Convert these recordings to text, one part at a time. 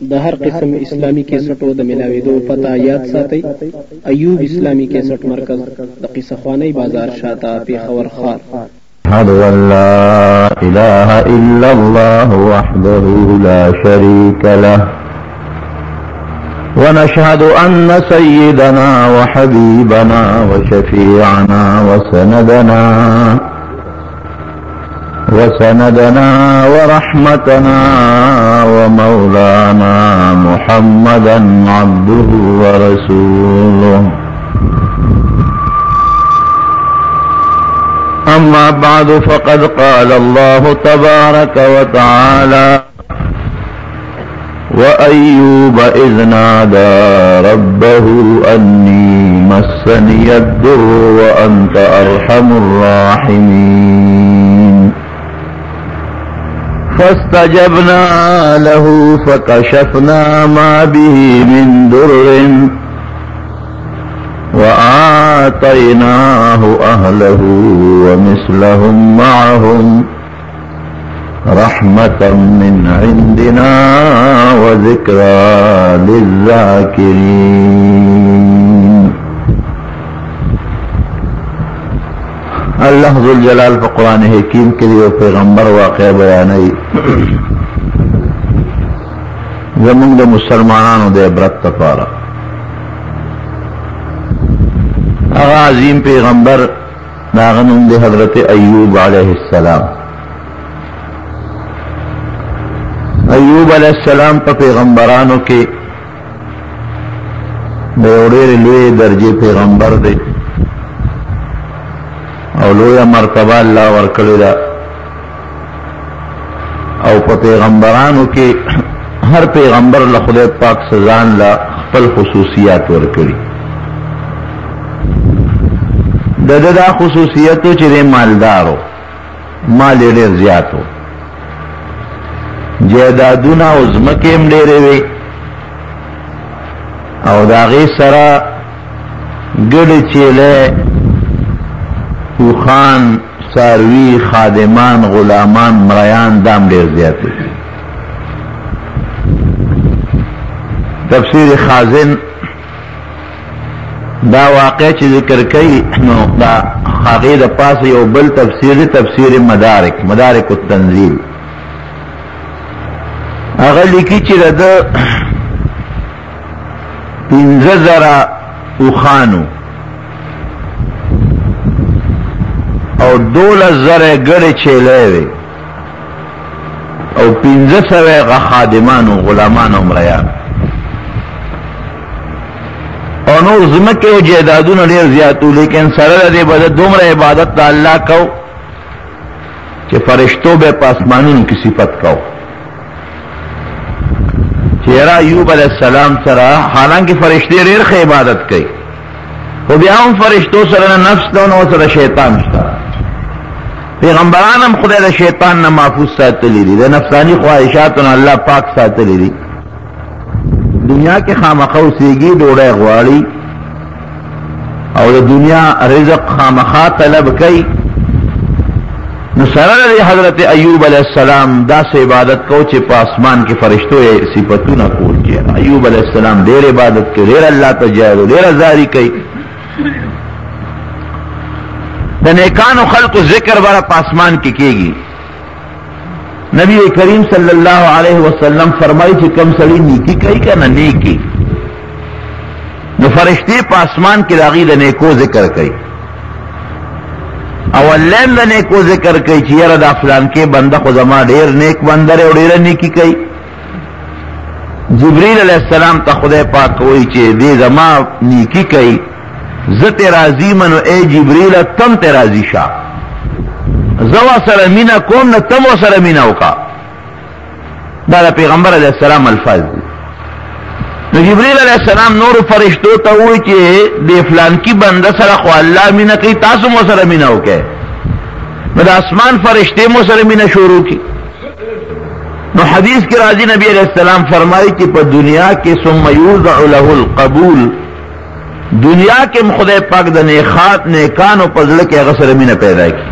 د هر قسم اسلامی کیسټو د ملاويدو پتا یاد ساتئ. ایوب اسلامی کیسټ مرکز د قصه خوانی بازار شاته پیښور خار. أشهد أن لا إله إلا الله وحده لا شريك له ونشهد أن سيدنا وحبيبنا وشفيعنا وسندنا ورحمتنا ومولانا محمدا عبده ورسوله. أما بعد فقد قال الله تبارك وتعالى وأيوب إذ نادى ربه أني مسني الضر وأنت أرحم الراحمين فاستجبنا له فكشفنا ما به من ضر وآتيناه أهله ومثلهم معهم رحمة من عندنا وذكرى للذاكرين. اللہ ذوالجلال في قرآن حکیم کے لیے پیغمبر واقع بیانی زمون د مسلمانانو د عبرت لپاره. هغه عظیم پیغمبر داغه نوم دی حضرت ایوب علیہ السلام. ایوب علیہ السلام په پیغمبرانو کې د ډېر لوی درجه پیغمبر دی او لوی مرتبه الله ورکړی ده او په پیغمبرانو کې هر پیغمبر له خدای پاک سزان لا خپل خصوصیات ورکړي. دا خصوصیتو چې مالدارو مال ډېر زیاتو جیدادونه او ځمکې هم ډېرې وي او د هغې سره ګډې چیلې اوښان څاروي خادمان غلامان مریان دا هم ډېر زیات وي. تفسیر خازن دا واقع چې ذکر کوي نو دا هغې د پاسه یو بل تفسیر دی، تفسیر مدارک التنزیل. هغه لیکي چې د 15,000 اوښانو او 12,000 ګډې چیلې وې او 1500 خادمانو غلامانو مریان او نور ځمکې او جیدادونه ډېر زیاتو، لیکن سره د دې به دومره عبادت د الله کو چې فرشتو به په اسمانونو کې صفت کو. چیرې ایوب علیہ السلام سره حالانکه فرشتي ډېر ښه عبادت کوي خو بیا هم فرشتو سره نفس ته نو سره شیطان شته. پیغمبران هم خدای د شیطان نه محفوظ ساتلی دي، د نفسانی خواهشاتو نه الله پاک ساتلی دي. دنیا کې خامخا اوسېږي، ډوډۍ غواړي او د دنیا رزق خامخا طلب کوي. نو سره د حضرت ایوب علیہ السلام داسې عبادت کو چې په اسمان کې فرشتو یې صفتونه کول. چې ایوب علیہ السلام ډېر عبادت کوي، ډېر الله ته جارو، ډېر زاری کوي. د نیکانو خلقو ذکر بره په اسمان کې کېږي. نبی کریم صلی اللہ علیہ وسلم فرمائی چې کم سړی نیکی کوي کنه نیکی نو فرشتي په اسمان کې راغی د نیکو ذکر کوي. اولین د نیکو ذکر کوي چې یاره دا فلان کې بنده خو زما ډېر نیک بنده دی او ډېره نیکی کوي. جبریل علیہ السلام ته خدای پاک وایي چې دې زما نیکی کوي، زه ته راضي منو ای جبریل تم ته راضي شه، زوا سره مینا کوم نه تم سره مینا وکا. دا د پیغمبر علیہ السلام الفاظ دي. نو جبرئیل علیہ السلام نور فرشتو ته وایي چې د فلان کی بنده سره خو الله مینا کوي، تاسو مو سره مینا وکئ. نو د اسمان فرشتې مو سره مینا شروع کی. نو حدیث کې راځي نبی علیہ السلام فرمایي چې په دنیا کې ثم یوضع له القبول، دنیا کې خدای پاک د نیکانو په زړه کې هغه سره مینا پیدا کی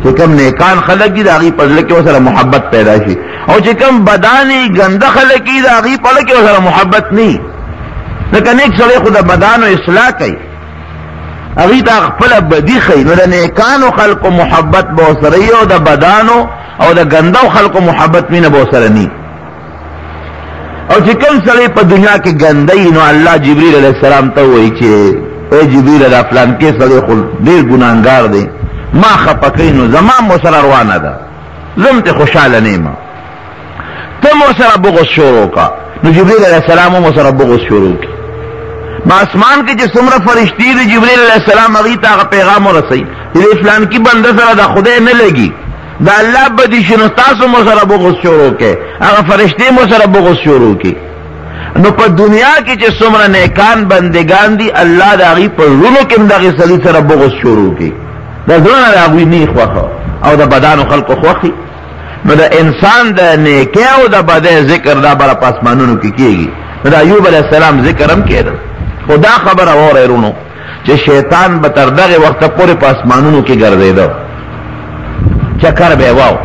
چې کوم نیکان خلق دي د هغې په زړه کې ورسره محبت پیدا شي، او چې کوم بدانې ګنده خلق دي د هغې په زړه کې ورسره محبت نه. ځکه نیک سړی خو د بدانو اصلاح کوي، هغې ته خپله بدي ښیي، نو د نیکانو خلقو محبت به ورسره وي او د بدانو او د ګندو خلقو محبت مینه به ورسره نه. او چې کوم سړی په دنیا کې ګندی، نو الله جبریل علیه السلام ته وایي چې اے جبریل دا فلانکې سړی خو ډېر ګناهګار دی، ما خفه کوي، نو زما هم ورسره روانه ده، زه هم ترې خوشحاله نه یم، ته هم ورسره بغض شروع کا. نو جبریل علیه السلام هم ورسره بغض شروع کړي. ما اسمان کې چې څومره فرشتي دي، جبریل علیه السلام هغې ته هغه پیغام ورسوي چې د فلانکي بنده سره د خدای نه لګي، د الله بدي شي، نو تاسو هم ورسره بغض شروع کړئ، هغه فرشتې هم ورسره بغض شروع کړي. نو په دنیا کې چې څومره نیکان بندگان دي، الله د هغې په زړونو کې هم د هغې سړي سره بغض شروع کړي، د زړه نه د هغوی نه خوښه او د بدانو خلقو خوښي. نو د انسان د نیکۍ او د بدۍ ذکر دا بره په اسمانونو کې کېږي. نو د ایوب علیه السلام ذکر هم کېده، خو دا خبره واورئ رونو چې شیطان به تر دغې وخته پورې په اسمانونو کې ګرځېده، چکر به یې واو.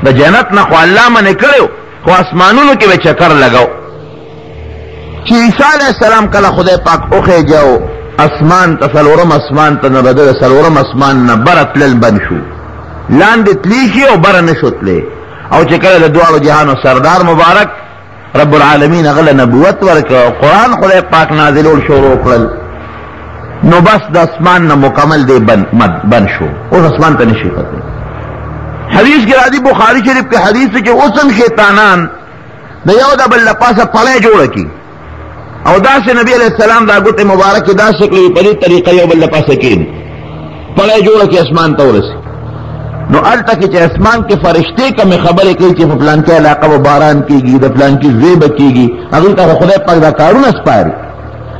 د جنت نه خو الله منې کړی، خو اسمانونو کې به چکر لګاو. چې عیسی علیه السلام کله خدای پاک وخېجه اسمان ته، څلورم اسمان ته، نو د ده د څلورم اسمان نه بره تلل بند شو، لاندې تلی شي او بره نه شو تلی. او چې کله د دواړو جهانو سردار مبارک رب العالمین هغه له نبوت ورکړه او قرآن خدای پاک نازلول شروع کړل، نو بس د اسمان نه مکمل دی بند شو، اوس اسمان ته نشي ختلی. حدیث کې راځي، بخاری شریف کې حدیث چې اوس هم شیطانان د یو د بل له پاسه پړی جوړه کړي، او داسې نبی علیہ السلام دا ګوتې مبارکې داسې کړي په دې طریقه یو بل له پاسه کښېني، پړی جوړه کړي اسمان ته ورسي. نو هلته کې چې اسمان کې فرشتې کمې خبرې کوي چې په فلانکې علاقه به باران کېږي، د فلانکې زوی به کېږي، هغوی ته خدای پاک دا کارونه سپاري.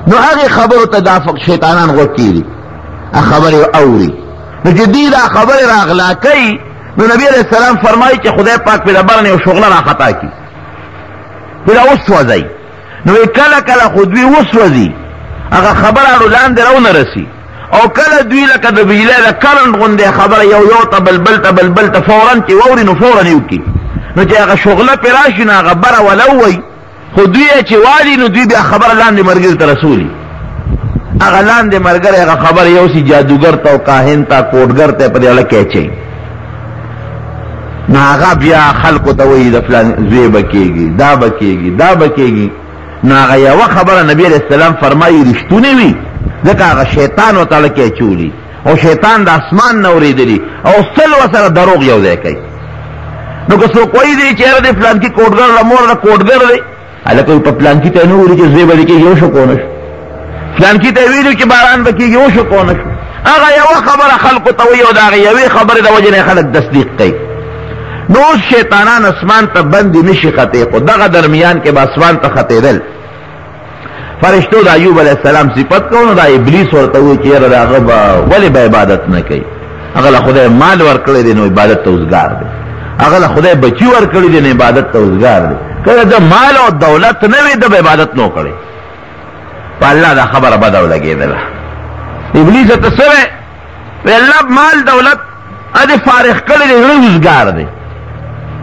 نو هغې خبرو ته دا شیطانان غوږ کېږي، خبرې اوري. نو چې دوی دا خبرې راغلا کوي، نو نبی علیہ السلام فرمایي چې خدای پاک پې د بره نه یو شغله راخطا کړي، پې دا وسوځئ. نو کله کله خو دوی وسوځي، هغه خبره اړو لاندې راونه رسي، او کله دوی لکه د بجلۍ د کرنټ غوندې خبره یو ته بلبل ته بلبل ته فوراً چې واوري نو فوراً یې وکړي. نو چې هغه شغله پې راشي، نو هغه بره ولووئ، خو دوی یې چې والي، نو دوی بیا خبره لاندې ملګري ته رسولي. هغه لاندې ملګری هغه خبره یوسي جادوګر ته او کاهن ته کوډګر ته په دې اړه کې اچوي. نو هغه بیا خلکو ته وایي د فلان زوی به کېږي، دا به کېږي، دا به کېږي. نو هغه یوه خبره نبی علیہ السلام فرمایي رښتونې وي، ځکه هغه شیطان ورته اړه کې اچولي، او شیطان د اسمان نه اورېدلي، او سل ورسره دروغ یو ځای کوي. نو که څوک وایي دی چې یاره دی فلانکي کوډګر له مور نه کوډګر دی، هلکه په فلانکي ته یې نه ویلي چې زوی به دې کېږي، وشو کو نه شو. فلانکي ته یې ویلي چې باران به کېږي، وشو کو نه شو. هغه یوه خبره خلکو ته وایي، او د هغې یوې خبرې د وجې نه خلک تصدیق کوي. نو اوس شیطانان اسمان ته بندې نشي ختې، خو دغه درمیان کې به اسمان ته ختېدل. فرشتو د ایوب علیہ السلام صفت کو، نو دا ابلیس ورته وایي چې یاره د هغه به ولې به عبادت نه کوي، هغه له خدای مال ورکړی دی نو عبادت ته اوزګار دی، هغه له خدای بچي ورکړي دی نو عبادت ته اوزګار دی. کله د مال او دولت نه وي، د به عبادت نو کړی. په الله دا خبره بده ولګېدله. ابلیس ته څه وی؟ وی الله مال دولت ادې فارغ کړی دی، زړه اوزګار دی.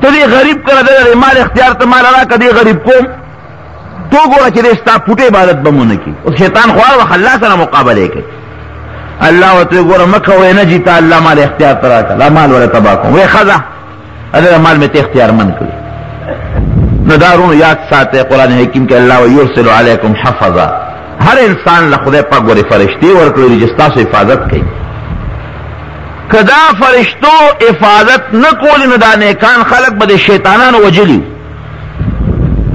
ته دې غریب کړه، د مال اختیار ته مال راکړه، دې غریب کوم تو ګوره چې دې ستا پوټې عبادت به مو نه کړي. اوس شیطان خو هر وخت الله سره مقابلې کوي. الله ورته ګوره مه کوئ، نه جي تا الله مال اختیار ته راکړه، دا مال وله تباه کوم. وی ښځه دا مال مې ته اختیارمند کړي. نو دا رونو یاد ساتئ، قرآن حکیم کې الله ویرسل علیکم حفظا، هر انسان له خدای پاک ګورې فرشتې ورکړي دي چې ستاسو حفاظت کوي. که دا فرشتو حفاظت نه کولی، نو دا نیکان خلق به د شیطانانو وجلي.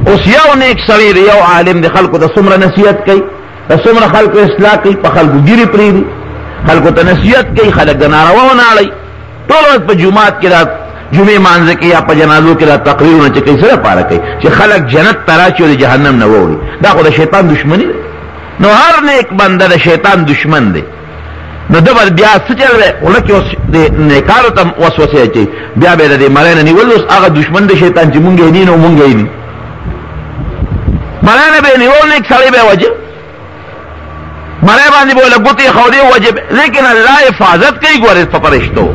اوس یو نیک سړی دی، یو عالم دی، خلکو ته څومره نصیحت کوي، د څومره خلکو اصلاح کوي، په خلکو ګیرې پرېږدي، خلکو ته نصیحت کوي، خلک د نارواو نه اړوي. ټول ورځ په جومات کې دا جمعې مانځه کې یا په جنازو کې دا تقریرونه چې کوي، څه لپاره کوي؟ چې خلک جنت ته راشي او د جهنم نه ووړي. دا خو د شیطان دشمني ده. نو هر نیک بنده د شیطان دشمن دی. نو ده به بیا څه چل دی؟ خوله کې اوس د نیکانو ته وسوسې اچوي، بیا به یې د دې مړی نه نیول، اوس هغه دشمن د شیطان چې مونږ یې نی نو مونږ یې نی، مړی نه به یې نیول، نیک سړی به یې وجه، مړی باندې به له ګوتې ښودې وجه. لیکن الله حفاظت کوي ګورې په فرشتو.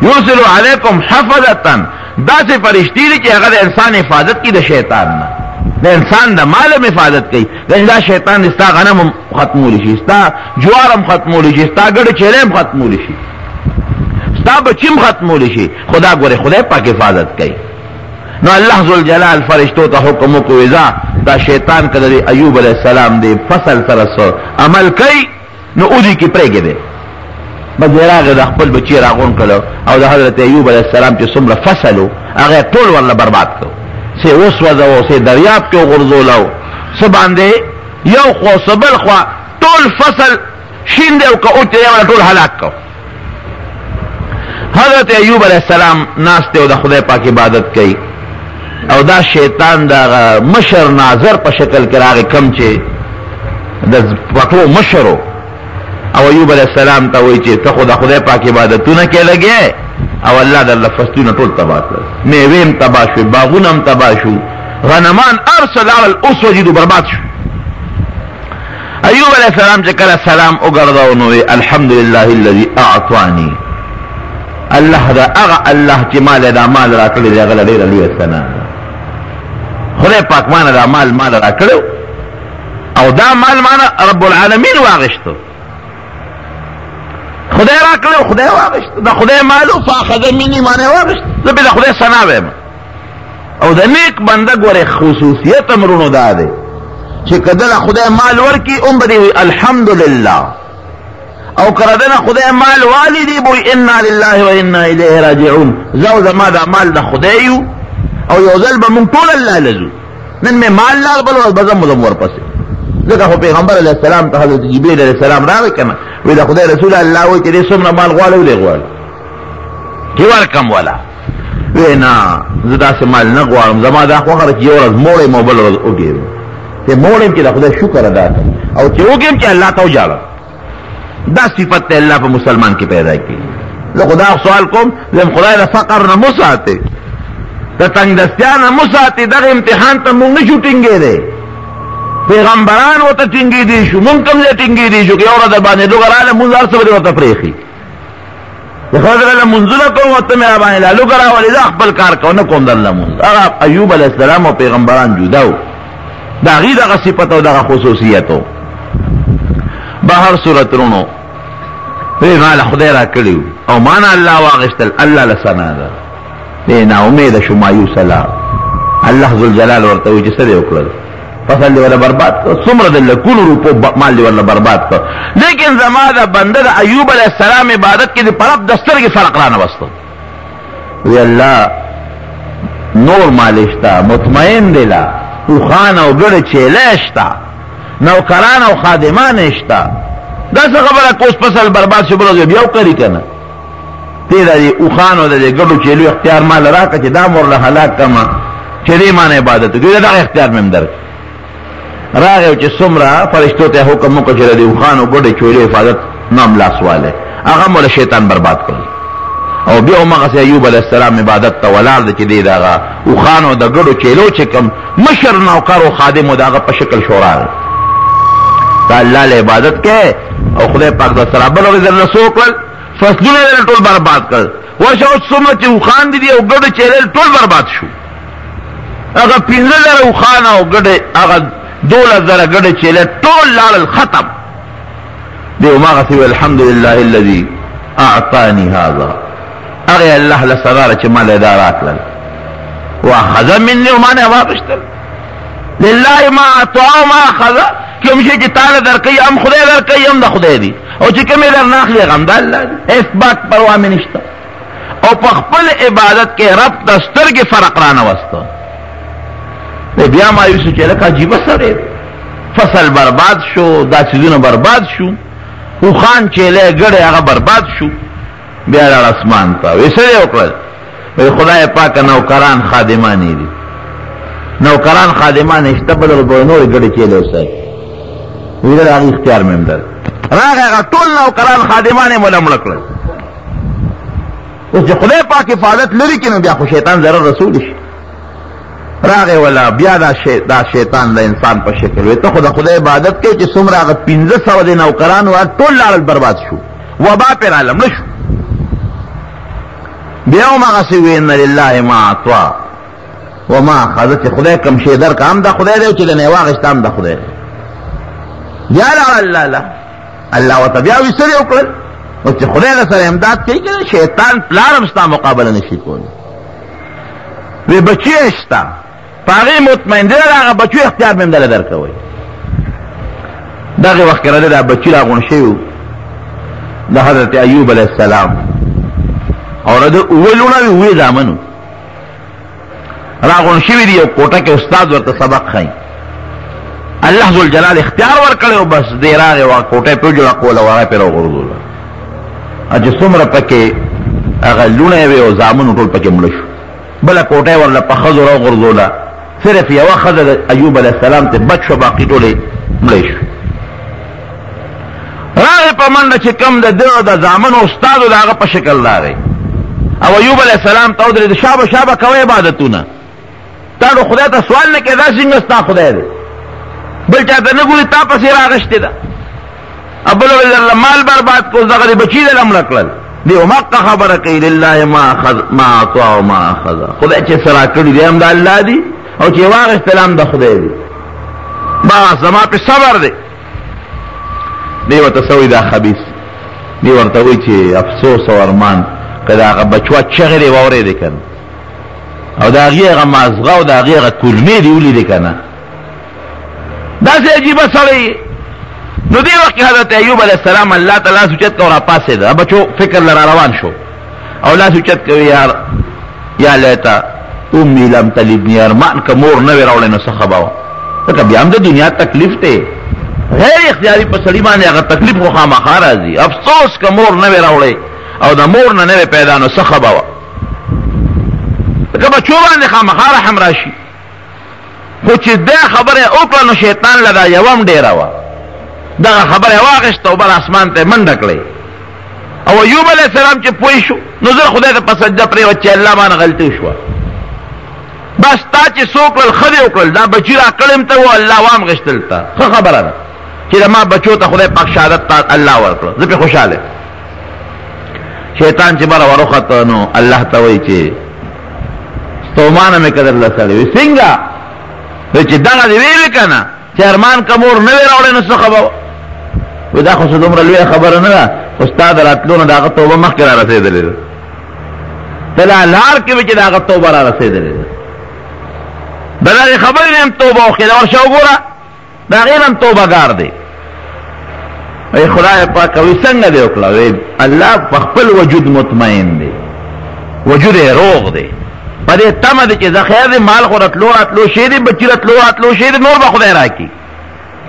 یرسل علیکم حفظتا، داسې فرشتي دي چې هغه د انسان حفاظت کوي د شیطان نه، د انسان د مال هم حفاظت کوي. دا شیطان دې ستا غنم هم ختمولی شي، ستا جوار هم ختمولی شي، ستا ګډه چیلې هم ختمولی شي، ستا بچی هم ختمولی شي، خدا ګوره خدای پاک حفاظت کوي. نو الله ذوالجلال فرشتو ته حکم وکړو دا شیطان که د ایوب علیه السلام دی فصل سره عمل کوي نو اودي کې پرېږدي. بس راغی د خپل بچی راغون کړو او د حضرت ایوب علیه السلام چې څومره فصل و هغه ټول ورله برباد کړو، څه وسوځو، څه دریاب کې وغورځولو، څه باندې یو خوا څه بل خوا ټول فصل شین دی او که اوچ دی ټول هلاک کړو. حضرت ایوب علیه السلام ناست دی او د خدای پاک عبادت کوي او دا شیطان دا مشر ناظر په شکل کې راغی کم چې د پټو مشرو او ایوب علیه السلام ته وایي چې ته خو د خدای پاک عبادتونه کې لګې او الله درله فصلونه ټول تباه کړل، میوې هم تباه شو، باغونه هم تباه شو، غنمان ارسل على الاس وجدو برباد شو. ایوب علیه السلام چې کله سلام وګرځاو نو الحمدلله الذي اعطاني، الله دا هغه الله چې مال دا مال راکړی دی هغه ډېره لویه ثنا، خدای پاک مانه دا مال راکړو او دا مال مانه رب العالمین واغشتو، خدای راکړو خدای واغشتو، دا خدای مالو فاخذ مني مانه واغشتو، زه به د خدای ثنا وایم. او د نیک بنده ګوره خصوصیت امرونو دا دی چې کله خدای مال ورکی اون به وي الحمدلله، او کردنه خدای مال والی دی بوی انا لله و انا الیه راجعون، زو زما دا مال د خدایو او یو ځل به مونږ ټول الله لزو، نن مې مال لاغ بل ورځ بزم ورپسې. ځکه خو پیغمبر علیه السلام ته حضرت جبریل علیه السلام راغی کنه وی دا خدای رسول الله وایي چې دې څومره مال غواړي ولې غواړي چې ورکم ولا وی نه زه داسې مال نه غواړم، زما دا خوښه چې یو ورځ موړی مو بل ورځ وګیم چې موړم چې د خدای شکر ادا کړم او چې وګیم چې الله ته وجاړم. دا صفت الله په مسلمان کې پیدا کړي. زه خدا سوال کوم زم خدای د فقر نه مساته، د تنگ دستیا نه مساته، دغه امتحان ته مونږ نشو ټینګېدی، پیغمبران ورته ټینګېدي شو، مونږ کوم ځای ټینګېدي شو، یو ورځ باندې لوګراله مونږ هر څه به ورته پرېښي، د خدای له منځونه کوم ورته مې باندې لا لوګرا ولې دا خپل کار کوو نه کوم درله مونږ. هغه ایوب علیه السلام او پیغمبران جدا و، د هغې دغه صفت او دغه خصوصیت و. بهر صورتونو وی مال خدای را کړیو او مانا الله واغشتل، الله لسنا ده دی نا امید شو مایوس الله. الله ذوالجلال ورته وی چې څه دی وکړل، فصل دی ولا برباد کړ، څومره د لکونو روپو مال دی ولا برباد کړ. لیکن زما دا بنده د ایوب علیه السلام عبادت کې د پرب د سترګې فرق را نه وستو. وی الله نور مالشتا مطمئن دی لا اوخان او ګړه چیلې شتا، نوکران او خادمان شتا، دا څه خبره کوس فصل برباد شو بل بیا وکړي کنه تیرا دی اوخانو د ګډو چیلو اختیار مال راکړه چې دا مور له هلاک کما چې دې مان عبادت کوي، دا اختیار مې در راغی چې څومره فرشتو ته حکم وکړ چې د اوخانو ګډو چیلو حفاظت نام لاسواله هغه مول شیطان برباد کړ. او بیا هغه ایوب علیه السلام عبادت ته ولاړ د چې دی دا اوخانو د ګډو چیلو چې کوم مشر نوکر او خادم دغه په شکل شورا دا الله له عبادت کې او خدای پاک د سره بل ورځ نه سوکل فصلونه ټول برباد کړ. ورشه اوس څومره چې اوخان دي او ګډه چیرې ټول برباد شو، هغه 15,000 اوخان او ګډه هغه 12,000 ګډه چیرې ټول لاړل ختم دی. وما غسي الحمدلله الذي اعطاني هذا، هغه الله له سره چې مال اداره کړل واخذ مني وما نه واغشتل لله ما اعطى ما اخذ، کوم شي چې تعالی درکې هم خدای درکې هم د خدای دی، او چې کوم در نه اخلي غم د الله دی، اثبات پروا مې نشته. او په خپل عبادت کې رب د سترګې فرق را نه وسته. بیا مایوس چې لکه عجیبه سره فصل برباد شو، دا چیزونه برباد شو، خو خان چیلې ګړې هغه برباد شو. بیا لاړ اسمان ته وی څه یې وکړل، وی خدای پاک نوکران خادمان دي، نوکران خادمان شته بل به نور ګړې چیلې وسای وی دا هغه اختیار مې در راغی، هغه ټول نوکران خادمان یې مولا مړه کړل. اوس چې خدای پاک حفاظت لري کې نو بیا خو شیطان ضرر رسول شي. راغی ولا بیا دا شیطان د انسان په شکل وي، ته خو د خدای عبادت کوي چې څومره هغه 1500 د نوکران و ټول لاړل برباد شو، وبا پر عالم نشو. بیا هم هغسې وی ان لله ما اعطا وما اخذ، چې خدای کوم شی درکړه هم د خدای دی او چې د نه یې واخېسته هم د خدای دی. بیا لاړه الله له الله ورته بیا وي څه دې وکړل، او چې خدای در سره امداد کوي که شیطان پلار هم ستا مقابله نشي کولی. وی بچی یې شته په هغې مطمئن دی د هغه بچو اختیار مې هم دله در کوئ. دغې وخت کې راځي دا بچي راغونډ شوي وو د حضرت ایوب علیه السلام، او د اووه لوڼه وي اووه زامن راغونډ شوي دي. یو کوټه کې استاد ورته سبق ښایي، الله ذوالجلال اختیار ورکړی و، بس دی راغی و کوټه یې پرې جوړه کوله و هغه یې پرې راوغورځوله، چې څومره پکې هغه لوڼه یې وې او زامن ټول پکې مړه شو. بله کوټه یې ورله په ښځو راوغورځوله، صرف یوه ښځه د ایوب علیه السلام ته بچ شو، باقي ټولې مړې شو. راغی په منډه چې کوم د ده د زامنو استادو د هغه په شکل راغی، او ایوب علیه السلام ته ودرېد، شابه شابه کوئ عبادتونه، تا نو خدای ته سوال نه کوې، دا څنګه ستا خدای دی، بل چا ته نه ګوري، تا پسې راغشتې ده. او بل ویل درله مال برباد کړو، دغه د بچي دله مړه کړل. دی همقه خبره کوي لله ما اعطا و ما اخذ، خدای چې څه راکړي دی هم د الله دي، او چې یې واخېستل هم د خدای دي. بس زما پې صبر دی. دی ورته څه وایي دا خبیث، دی ورته وایي چې افسوس او ارمان که د هغه بچوه چغې دې واورېدې که نه، او د هغې هغه مازغه او د هغې هغه کلمې دې ولیدې که نه، داسې عجیبه سړی. نو دې وخت کې حضرت ایوب علیه السلام الله ته لاس اوچت که او راپاڅېده، بچو فکر له روان شو او لاس اوچت کوي، یا لیته امي لم تلدني، ارمان که مور نه وې راوړی نو څه ښه به وه، ځکه بیا هم د دنیا تکلیف دی، غیر اختیاري په سړي باندې هغه تکلیف خو خامخا راځي. افسوس که مور نه وې راوړی او د مور نه وې پیدا نو څه ښه به وه، ځکه بچو باندې خامخا رحم راشي. خو چې دا خبره وکړه نو شیطان له دا یوه هم ډېره وه، دغه خبره یې واخېسته او بل اسمان ته یې منډه کړی. او ایوب علیه السلام چې پوه شو نو زر خدای ته په سجده پرېوت چې الله باندې غلطي شوه، بس تا چې څه وکړل ښه دې وکړل، دا بچي راکړم ته و الله وام غېستل ته ښه خبره ده چې د ما بچو ته خدای پاک شهادت تا الله ورکړه، زه پرې خوشحاله. شیطان چې بره وروخته نو الله ته وایي چې ستومانه مې که درله سړی وي څنګه، چې دغه دې ویلې که نه چې ارمان که مور نه وې راوړی نو څه ښه به وي، دا خو څه دومره لویه خبره نه ده، خو ستا د راتلو نه د هغه توبه مخکې را رسېدلې ده، ته لا لار کې وې چې د هغه توبه را رسېدلې ده، د دغې خبرې نه هم توبه وکړې، ورشه وګوره د هغې نه هم توبهګار دی. وی خدای پاک وی څنګه دې وکړه، وی الله په خپل وجود مطمئن دی، وجود یې روغ دی، په دې تمه دی چې زه خیر دی مال خو راتلو شی دی، بچي راتلو شی دی، نور به خدای راکړي،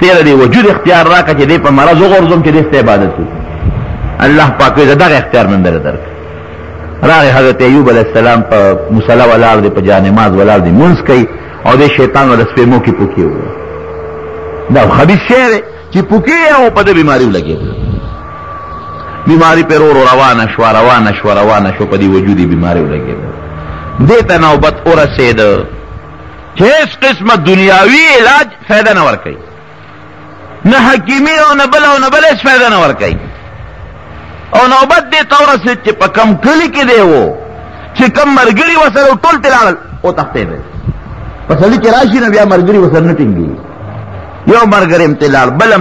تېره دې وجود اختیار راکړه چې دې په مرض وغورځوم چې دې ستا عبادت وکړي. الله پاک وی زه دغه اختیار مې درته درکړ. راغی حضرت ایوب علیه السلام په مصله ولاړ دی، په جانماز ولاړ دی، مونځ کوي، او دې شیطان ورته سپېمو کې پوکې وویل. دا خبیث شی دی چې پوکې او په دې بیماري ولګېدل، بیماري پرې ورو روانه شوه په دې وجود یې بیماري ولګېدل. دې ته نوبت ورسېده چې هېڅ قسمه دنیاوي علاج فایده نه ورکوي، نه حکیمي او نه بل هېڅ فایده نه ورکوي. او نوبت دې ته ورسېد چې په کم کلي کې دی و چې کم ملګري ورسره ټول ترې لاړل وتښتېدل. په سړي کې راشي نو بیا ملګري ورسره نه ټینګېږي، یو ملګری هم تلاړ، بل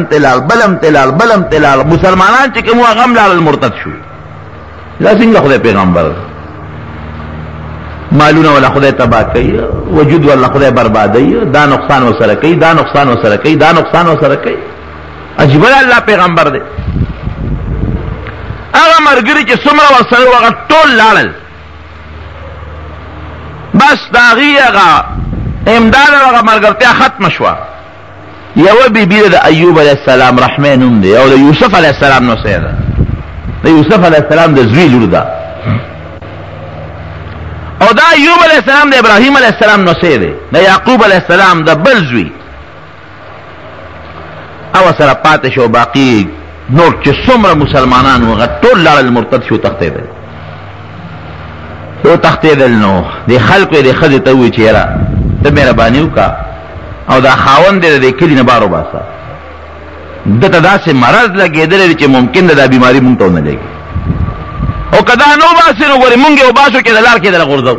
هم تلاړ، مسلمانان چې کوم هغه هم لاړل مرتد شو. دا څنګه خدای پیغمبر، مالونه ولا خدای تباه کوي، وجود ولا خدای بربادوي، دا نقصان ورسره کوي، دا نقصان ورسره کوي. عجیبه الله پیغمبر دی. هغه ملګري چې څومره ورسره وو هغه ټول لاړل، بس د هغې هغه امداد او هغه ملګرتیا ختمه شوه. یوه بیبي د ایوب علیه السلام رحمه نوم دی، او د یوسف علیه السلام نوسی ده، د یوسف علیه السلام د زوی لور ده، او دا ایوب علیه السلام د ابراهیم علیه السلام نوسی دی، د یعقوب علیه السلام د بل زوی. او سره پاتې شو باقي نور چې څومره مسلمانان وو هغه ټول لاړل مرتد شو، تښتېدل. نو دې خلکو یې دې ښځې ته ووایي چې یاره ته مهرباني وکړه او دا خاوند دی د دې کلي نه بار وباسه، ده ته داسې مرض لګېدلی دی چې ممکن ده دا بیماري مونږ ته ونه لګي. او کدا نو باسي نو ګورې مونږ یو باسو کې د لار کې دل غورځو.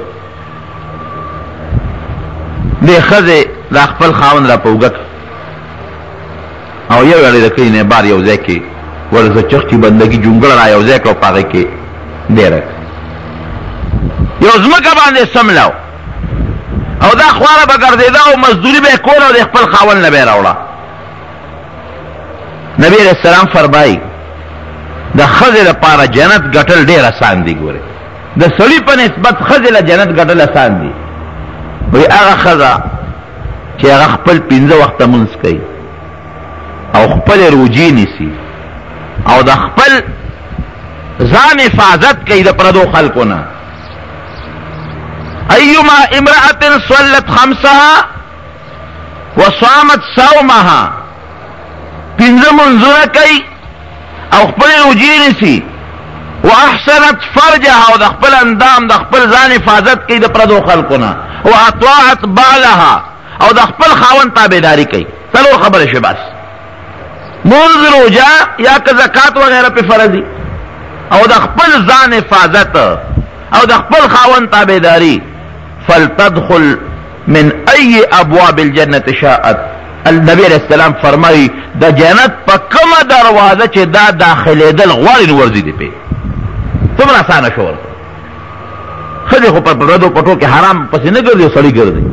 دې ښځې دا خپل خاوند را پوګک او یو یړې د کلي نه بار یو ځای کې ورځه چغچي بندګي جونګړه را یو ځای کړو په هغې کې ډېره یو ځمکه باندې سملاو او دا خواره به ګرځېده او مزدوري به یې کوله او د خپل خاوند نه به یې راوړه. نبی علیہ السلام فرمایي د ښځې لپاره جنت ګټل ډېر اسان دي. ګورې د سړي په نسبت ښځې له جنت ګټل اسان دي. وایي هغه ښځه چې هغه خپل 5 وخته لمونځ کوي او خپل روجې نیسي او د خپل ځان حفاظت کوي د پردو خلکو نه. ایما امرأة صلت 5 وصامت صومها 5 منځونه کوي او خپل روجې نیسي واحسنت فرجها او د خپل اندام د خپل ځان حفاظت کوي د پردو خلکو نه واطاعت بعلها او د خپل خاوند تابعداري کوي. 3 خبره شي بس منځ روجه یا که زکات وغیرہ په فرضي او د خپل ځان حفاظت او د خپل خاوند تابعداري. فلتدخل من ای ابواب الجنة شاءت. النبی علیہ السلام فرمایي د جنت په کومه دروازه چې دا داخلېدل غواړي نو ورځي دي پې څومره اسانه شو. ښځې خو په پردو پټو کې حرام پسې نه ګرځي او سړي ګرځي.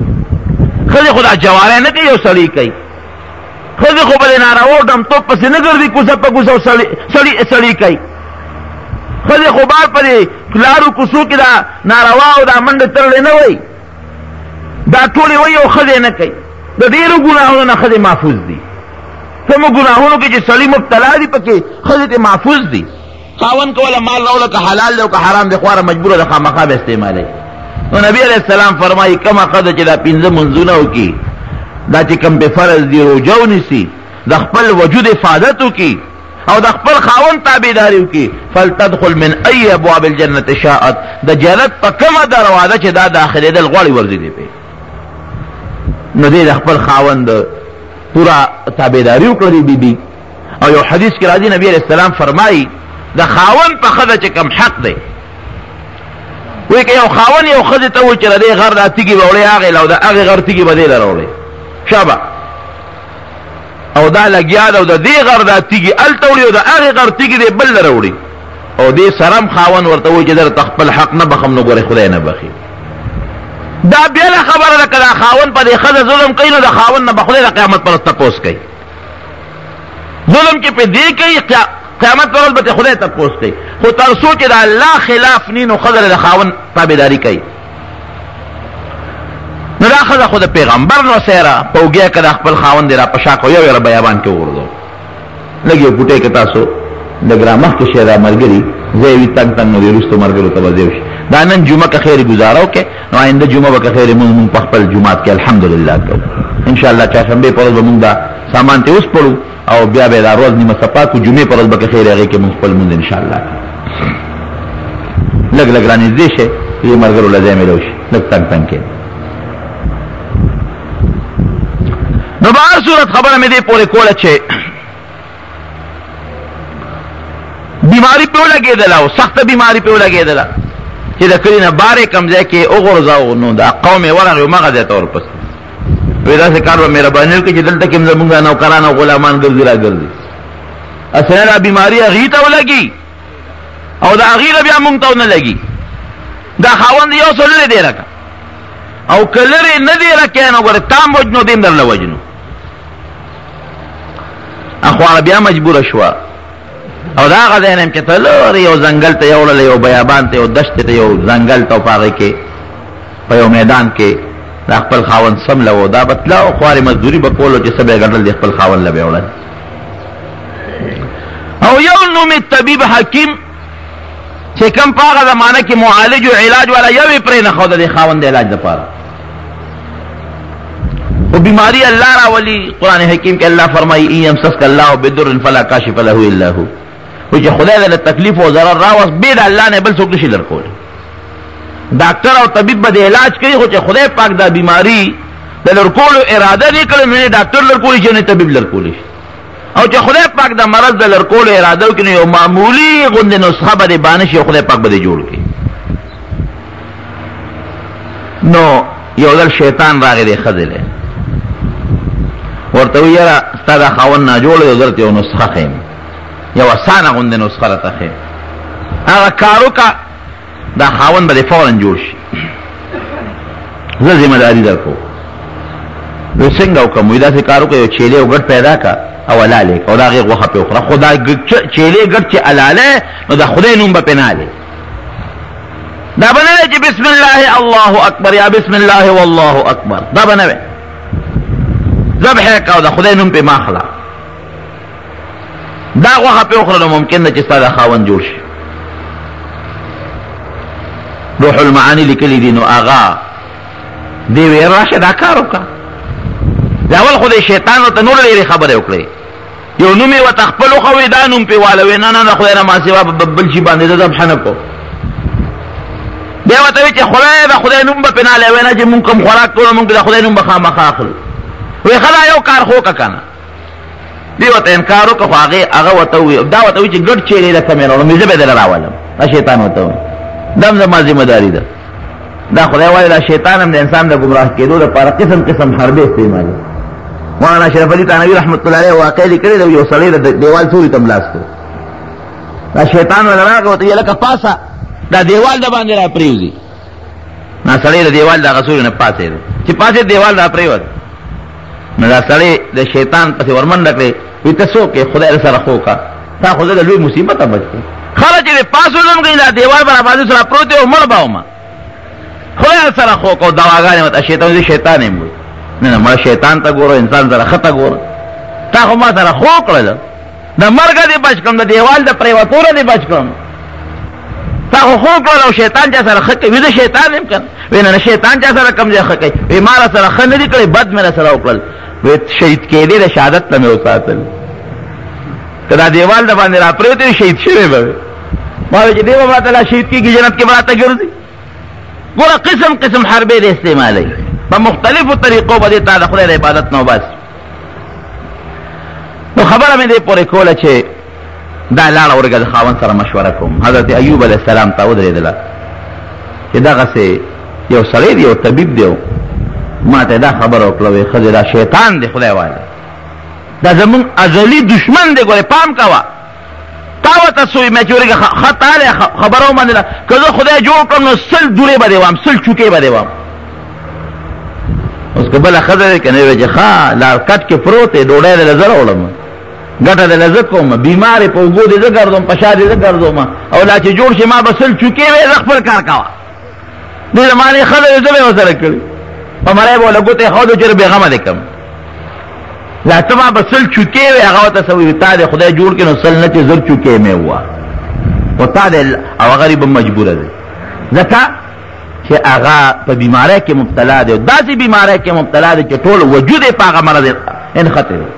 ښځې خو دا جواری نه کوي او سړي کوي. ښځې خو به د ناروا ډمتوب پسې نه ګرځي کوڅه په کوڅه او سړي کوي. ښځې خو بار په دې لارو کوڅو کې دا ناروا او دا منډې ترړې نه وایي. دا ټولې وایي او ښځې نه کوي. د ډېرو ګناهونو نه ښځې محفوظ دي. کومو ګناهونو کې چې سړي مبتلا دي پکې ښځې ته محفوظ دي. خاوند کوله مال راوړه که حلال دی او که حرام دی خواره مجبوره ده خامخا به استعمالوي. نو نبي علیہ السلام فرمایي کومه ښځه چې دا 5 منځونه وکړي دا چې کوم په فرض دي روژه ونیسي د خپل وجود حفاظت وکړي او د خپل خاوند تابعداري وکړي فلتدخل من ای ابواب الجنة شاءت. د جنت په کومه دروازه چې دا داخلېدل غواړي ورځي دی پې نو دې د خپل خاوند پورا تابعداري وکړي بي. او یو حدیث کې راځي نبی علیہ السلام فرمایي د خاوند په ښځه چې کوم حق دی وایي که یو خاوند یو ښځې ته وایي چې د دې غر دا تیږې به وړې هغې له او د هغې غر تیږې به دې له راوړې شابه او دا لګیا ده او د دې غر دا تیږې هلته وړي او د هغې غر تیږې دې بل له راوړي او دې سره هم خاوند ورته وایي چې درته خپل حق نه بخم نو ګورې خدای نه بخي. دا بېله خبره ده که دا خاوند په دې ښځه ظلم کوي نو د خاوند نه به خدای د قیامت پر ورځ تپوس کوي. ظلم چې په دې کوي قیامت پر ورځ به خدای تپوس کوي. خو تر څو چې د الله خلاف نی نو ښځه د خاوند تابعداري کوي. نو دا ښځه خو د پیغمبر نو سیره په اوږه کې د خپل خاوند را په شا کو یو یو بیابان کې وغورځو لږ یو بوټی کې تاسو د ګرا مخکې شی دا ملګري زه یې وي تنګ تنګ نو د وروستو ملګرو ته به زه وشي دا نن جمعه که خیر ګزاره وکړې نو آینده جمعه به که خیر مونږ په خپل جومات کې الحمدلله کوو انشاءالله چهارشنبې په ورځ به مونږ دا سامان ته وسپړو او بیا به دا روز نیمه صفا کو جمعې په ورځ به که خیر هغې کې مونږ خپل مونځ انشاءالله لږ لږ رانږدې شي یې ملګرو له ځای میلو شي لږ تنګ تنګ کې نو به هر صورت خبره مې دې پورې کوله چې بیماری پہ لگېدله او سخته بیماری پہ لګېدله چې د کلي نه بارې کم ځای کې وغورځاو نو دا قوم یې ورغی همغه ځای ته ورپسې وایي داسې کار به مهرباني وکړي چې دلته کې زمونږ نوکران او غلامان ګرځي را ګرځي اصلا دا بیماري هغې ته ولګي او د هغې نه بیا مونږ ته ونه لګي دا خاوند یو څه لرې دی رکه او که لرې نه دی رکې نو ګوره تام وجنو دیم درله وجنو اخوانه بیا مجبوره شوه او دا هغه ځای نه چې ته لرې یو ځنګل ته یې وړله یو بیابان ته یو دشتې ته یو ځنګل ته په هغې کې په یو میدان کې دا خپل خاوند سمله و دا به تله او خوارې مزدوري به کولو چې څه به یې ګټل د خپل خاوند له به یې وړل او یو نوم طبیب حکیم چې کوم په هغه زمانه کې معالج و علاج والا یو یې پرې نه ښوده د خاوند د علاج دپاره خو بیماری الله راولي قرآن حکیم کې الله فرمایي ان یمسسک الله بدر فلا کاشف له الا هو وی چې خدای دې تکلیف او ضرر راوست به د الله نه بل څوک نشي لرکولی ډاکټر او طبيب به علاج کوي خو چې خدای پاک دا بیماری د لرکولو اراده نه کړي نو ډاکټر لرکولی شي نه طبيب لرکولی شي او او چې خدای پاک د مرض د لرکولو اراده وکړي یو معمولی غوندې نسخه به باندې شي خدای پاک به جوړ کړي. نو یو ځل شیطان راغی دی ښځې ورته وی یاره ستا دا خاوند ناجوړه یو ځل ته یو نسخه ښیم یو اسانه غوندې نسخه راته ښیم هغه کار وکړه دا خاوند به دې فورا جوړ شي زه ذمه داري در کوم. وی څنګه وکړم؟ وی داسې کار وکړه یو چیلې او ګډ پیدا کړه او حلالې کړه او د هغې غوښه پرې وخوره خو دا چیلې ګډ چې حلالی نو د خدای نوم به پرې نه حلې دا به نه دی چې بسم الله الله اکبر یا بسم الله والله اکبر دا به نه وی ذبح یې کړه او د خدای نوم پرې مه اخله دا غوښه پرې وخوره نو ممکن ده چې ستا د خاوند جوړ شي. روح المعانی لیکلی دي نو هغه دی وی راشه دا کار وکړه دا اول خو د شیطان ورته نور لرې خبرې وکړې یو نوم یې ورته خپل وښوی دا نوم پرې والوې نه نه نه خدای نه ما سوا بل شي باندې زه ذبحه نه کوم. بیا ورته وی چې خدای به خدای نوم به پرې نه حلوې نه چې مونږ کوم خوراک کوو مونږ د خدای نوم به خامخا اخلو. وی ښه یو کار خو وکړه که نه دی ورته انکار وکړه خو هغه ورته ووی دا ورته وی چې ګډ چیرې ده کمې راوړم زه به یې دله راولم دا شیطان ورته وی دم زما ذمه داري ده دا خدای وایي دا شیطان هم د انسان د ګمراه کېدو لپاره قسم قسم حربې استعمالوي. مولانا اشرف علي تانوي رحمت الله علیه واقع لیکلې ده یو سړی د دیوال سوري ته ملاس کړ دا شیطان ورته راغی ورته لکه پاسه دا دیوال د باندې را پرېوځي دا سړی د دیوال دغه سوري نه پاسېده چې پاسې دیوال را پرېوت نو دا سړی د شیطان پسې ورمنډه کړې وایي ته څوک یې خدای سره خو وکړه تا خو زه د لوی مصیبته بچ کړې خله چې د پاس وځم کوي دا دیوال به راباندې سره پروت دی او مړ به ومه خدای سره خو وکړه دواګانې ورته شیطان زه شیطان یم وایي نه نه مړه شیطان ته ګوره انسان سره ښه ته ګوره تا خو ما سره خو کړله د مرګه دې بچ کړم د دیوال د پرېوتوره دې بچ کړم تا خو خو کړل او شیطان چا سره ښه کوي زه شیطان یم که نه وایي نه نه شیطان چا سره کم ځای ښه کوي وایي ما را سره ښه نه دي کړی بد مې را سره وکړل وایي شهید کېدې د شهادت ته مې وساتل که دا دیوال د باندې را پرېوتی وي شهید شوی به وي ما وایي چې دی به مراته لا شهید کېږي جنت کې به راته ګرځي ګوره قسم قسم حربې دې استعمالوي په مختلفو طریقو به دې تا د خدای د عبادت نه وباسي. نو خبره مې دې پورې کوله چې دا لاړه ورګه د خاوند سره مشوره کوم. حضرت ایوب علیه السلام ته ودرېدله چې دغسې یو سړی دی یو طبیب دی ما ته دا خبره وکړه وایي ښځې دا شیطان دی خدای والی دا زمونږ ازلي دشمن دی ګورې پام کوه تا ورته سوی مې چې ورګه ښه تالی خبره ومنله که زه خدای جوړ کړم نو 100 دوړې به دې وام 100 چوکې به دې وام اوس که بله ښځه دی که نه وی چې ښه لارکټ کې پروت دی ډوډۍ دې له زه راوړم ګټه دې له زه کوم بیمار یې په اوږو دې زه ګرځوم په شا دې زه ګرځوم او لا چې جوړ شي ما به 100 چوکې وې زه خپل کار کوه دې زمانې ښځه دې زه به یې ورسره کړي په مری به وله ګوتې ښودو چې بېغمه دې کړم لا ته ما به 100 چوکې وې هغه ورته څه وایي تا دې خدای جوړ کړي نو 100 نه چې 1000 چوکې مې ووه خو تا دې او هغه به مجبوره دی ځکه چې هغه په بیماری کې مبتلا دی او داسې بیماری کې مبتلا دی چې ټول وجود یې په هغه مرض انخطې دی.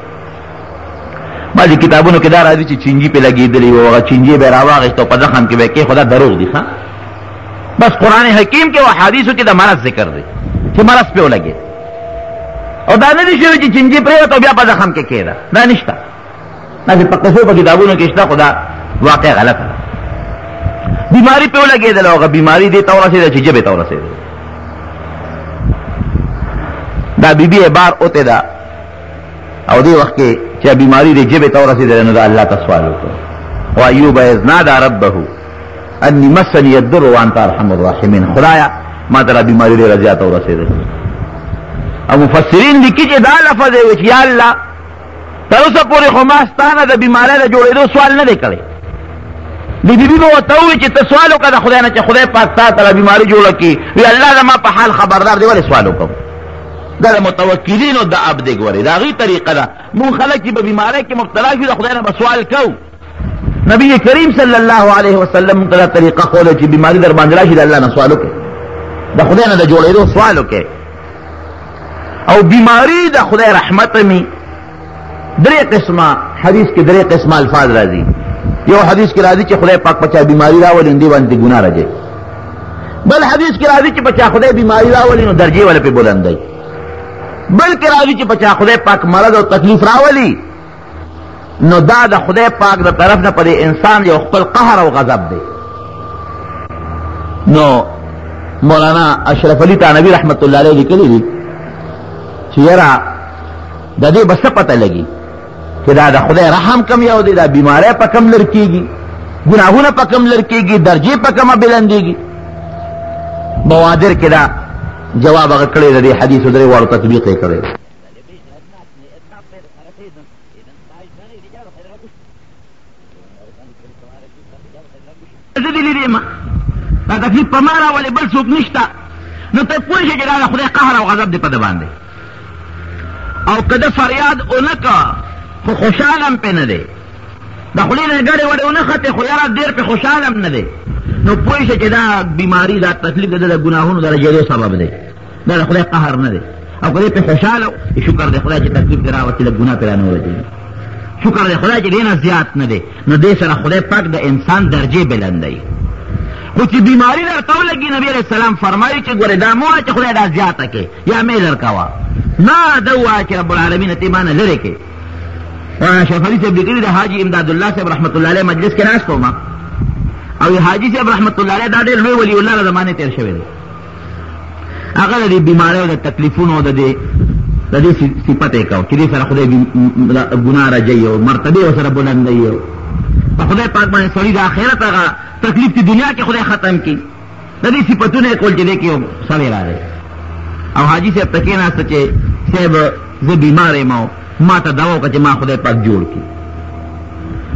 بعضې کتابونو کې دا راځي چې چینجي پې لګېدلې وو هغه چینجي به یې راواخېست او په زخم کې به یې کېښوده دروغ دي ښه بس قرآن حکیم کې او حدیثو کې د مرض ذکر دی چې مرض پې ولګېد او دا نه دي شوي چې چینجي پرېوته او بیا په زخم کې کېده دا نشته داسې په قصو په کتابونو کې شته خو دا واقع غلطه ده بیماری پہ لگے دل ہوگا بیماری دے تو رسے چیزیں بے تو رسے دا بی بی بار اوتے دا او دی وقت کے چاہے بیماری دے جبے تو رسے دل دا اللہ تسوال ہوتا و ایوب اذ نادى ربه انی مسنی الضر وانت ارحم الراحمین خدایا ما ترا بیماری دے رضا تو رسے دل او مفسرین لکھی چې دا لفظ ہے کہ یا اللہ تر اوسه پورې خو ما ستانه د بیماری د جوړېدو سوال نه دی کړی دی بی بی به ورته ووایي چې ته سوال وکړه د خدای نه چې خدای پاک تا ته بیماري جوړه کړي وی الله زما په حال خبردار دی ولې سوال وکړم دا د متوکلینو د اب دی ګورې د هغې طریقه ده مونږ خلک چې په بیماری کې مبتلا شو د خدای نه به سوال کوو نبی کریم صلی الله علیه وسلم مونږ ته دا طریقه ښوده چې بیماري در باندې راشي د الله نه سوال وکړئ د خدای نه د جوړېدو سوال وکړئ او بیماری د خدای رحمت می درې قسمه حدیث کې درې قسمه الفاظ راځي یو حدیث کې راځي چې خدای پاک پچا بیماری راولي دې باندې ګناه راځي بل حدیث کې راځي چې پچا خدای بیماری راولي نو درجه ول په بلندای بل کې راځي چې پچا خدای پاک مرض او تکلیف راولي نو دا د خدای پاک د طرف نه پر انسان یو خپل قهر او غضب دی. نو مولانا اشرف علی تانوی رحمت الله علیه لیکلی دي چې یاره د دې بس پته لګي چې دا د خدای رحم کم یو دی، دا بیماری په کم لر کېږي، گناهونه په کم لر کېږي، درجې په کمه بلندېږي. بوادر کې دا جواب هغه کړی د دې حدیثو درې واړو تطبیق یې کړی. زه دې لیدې ما دا تکلیف په ما راولې بل څوک نشته، نو ته پوه شې چې دا د خدای قهر او غضب دې په ده باندې. او که ده فریاد ونه که خو خوشحال هم پې نه دی، د خولې نه ګړې وړې ونه ختې خو یاره ډېر پې خوشحال هم نه دی، نو پوه شې چې دا بیماري دا تکلیف د ده د ګناهونو د رجېدو سبب دی، دا د خدای قهر نه دی. او که دې پې خوشحاله و شکر دی خدای چې تکلیف دې راوتې لږ ګناه پې را نه ورسېږي، شکر دی خدای چې دې نه زیات نه دی، نو دې سره خدای پاک د انسان درجې بلندوي. خو چې بیماري درته ولګي نبي علیه السلام فرمایي چې ګورې دا مه وایه چې خدای دا زیاته کې یا مې لر کوه، نه ده ووایه چې رب العالمین ته ما نه لرې کې. شیخ علي صاحب لیکلي د حاجي امداد الله صاحب رحمت الله علیه مجلس کې ناست وم او حاجي صاحب رحمت الله علیه دا ډېر لوی ولي الله له زمانې تېر شوی دی. هغه د دې بیماریو د تکلیفونو د دې صفت یې کوو چې دې سره خدای ګناه رجوي او مرتبې ورسره بلندوي او په خدای پاک باندې سړي د آخرت هغه تکلیف چې دنیا کې خدای ختم کړي، د دې صفتونه یې کول چې دې کې یو سړی راغی. او حاجي صاحب ته کېناسته چې صاحب زه بیمار یم او ما ته دوا وکړه چې ما خدای پاک جوړ کړي.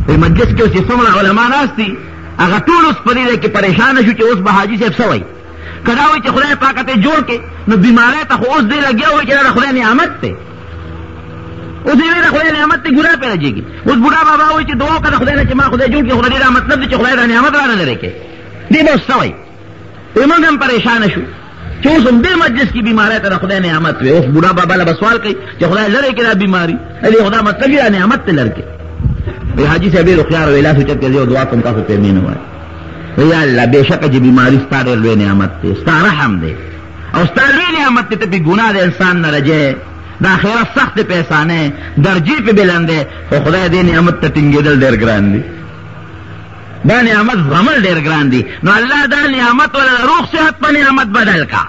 په مجلس کې اوس چې څومره علما ناست دي هغه ټول اوس په دې کې پریشانه شو چې اوس به حاجي صاحب څه وایي. که دا وایي چې خدای پاک ته جوړ کړي نو بیماری ته خو اوس دې لګیا وایي چې دا د خدای نعمت دی، اوس یې د خدای نعمت ته ګناه پې راځېږي. اوس بوډا بابا وایي چې دعا وکړه خدای نه چې ما خدای جوړ کړي، خو د دې دا مطلب دی چې خدای دا نعمت را نه لرې کړي. دې به اوس څه وایي؟ موږ هم پریشانه شو چې اوس هم دې مجلس کې بیماری ته د خدای نعمت وي. اوس بوډا بابا له به سوال کوي چې خدای لرې کړي دا بیماري، دې خدا مطلب یې دا نعمت ته لر کړي. وایي حاجي صاحب ډېر هوښیار وی لاس اوچت کړي او دعا کوم تاسو ته مینه وایي. یا الله بېشکه چې بیماري ستا ډېر لوی نعمت دی، ستا رحم دی او ستا لوی نعمت دی. ته پې ګناه د انسان نه رجې، د آخرت سخت پې اسانه، درجې پې بلندې، خو خدای دې نعمت ته ټینګېدل ډېر ګران دي، دا نعمت زغمل ډېر ګران دي. نو الله دا نعمت ولا روغ صحت په نعمت بدل کا.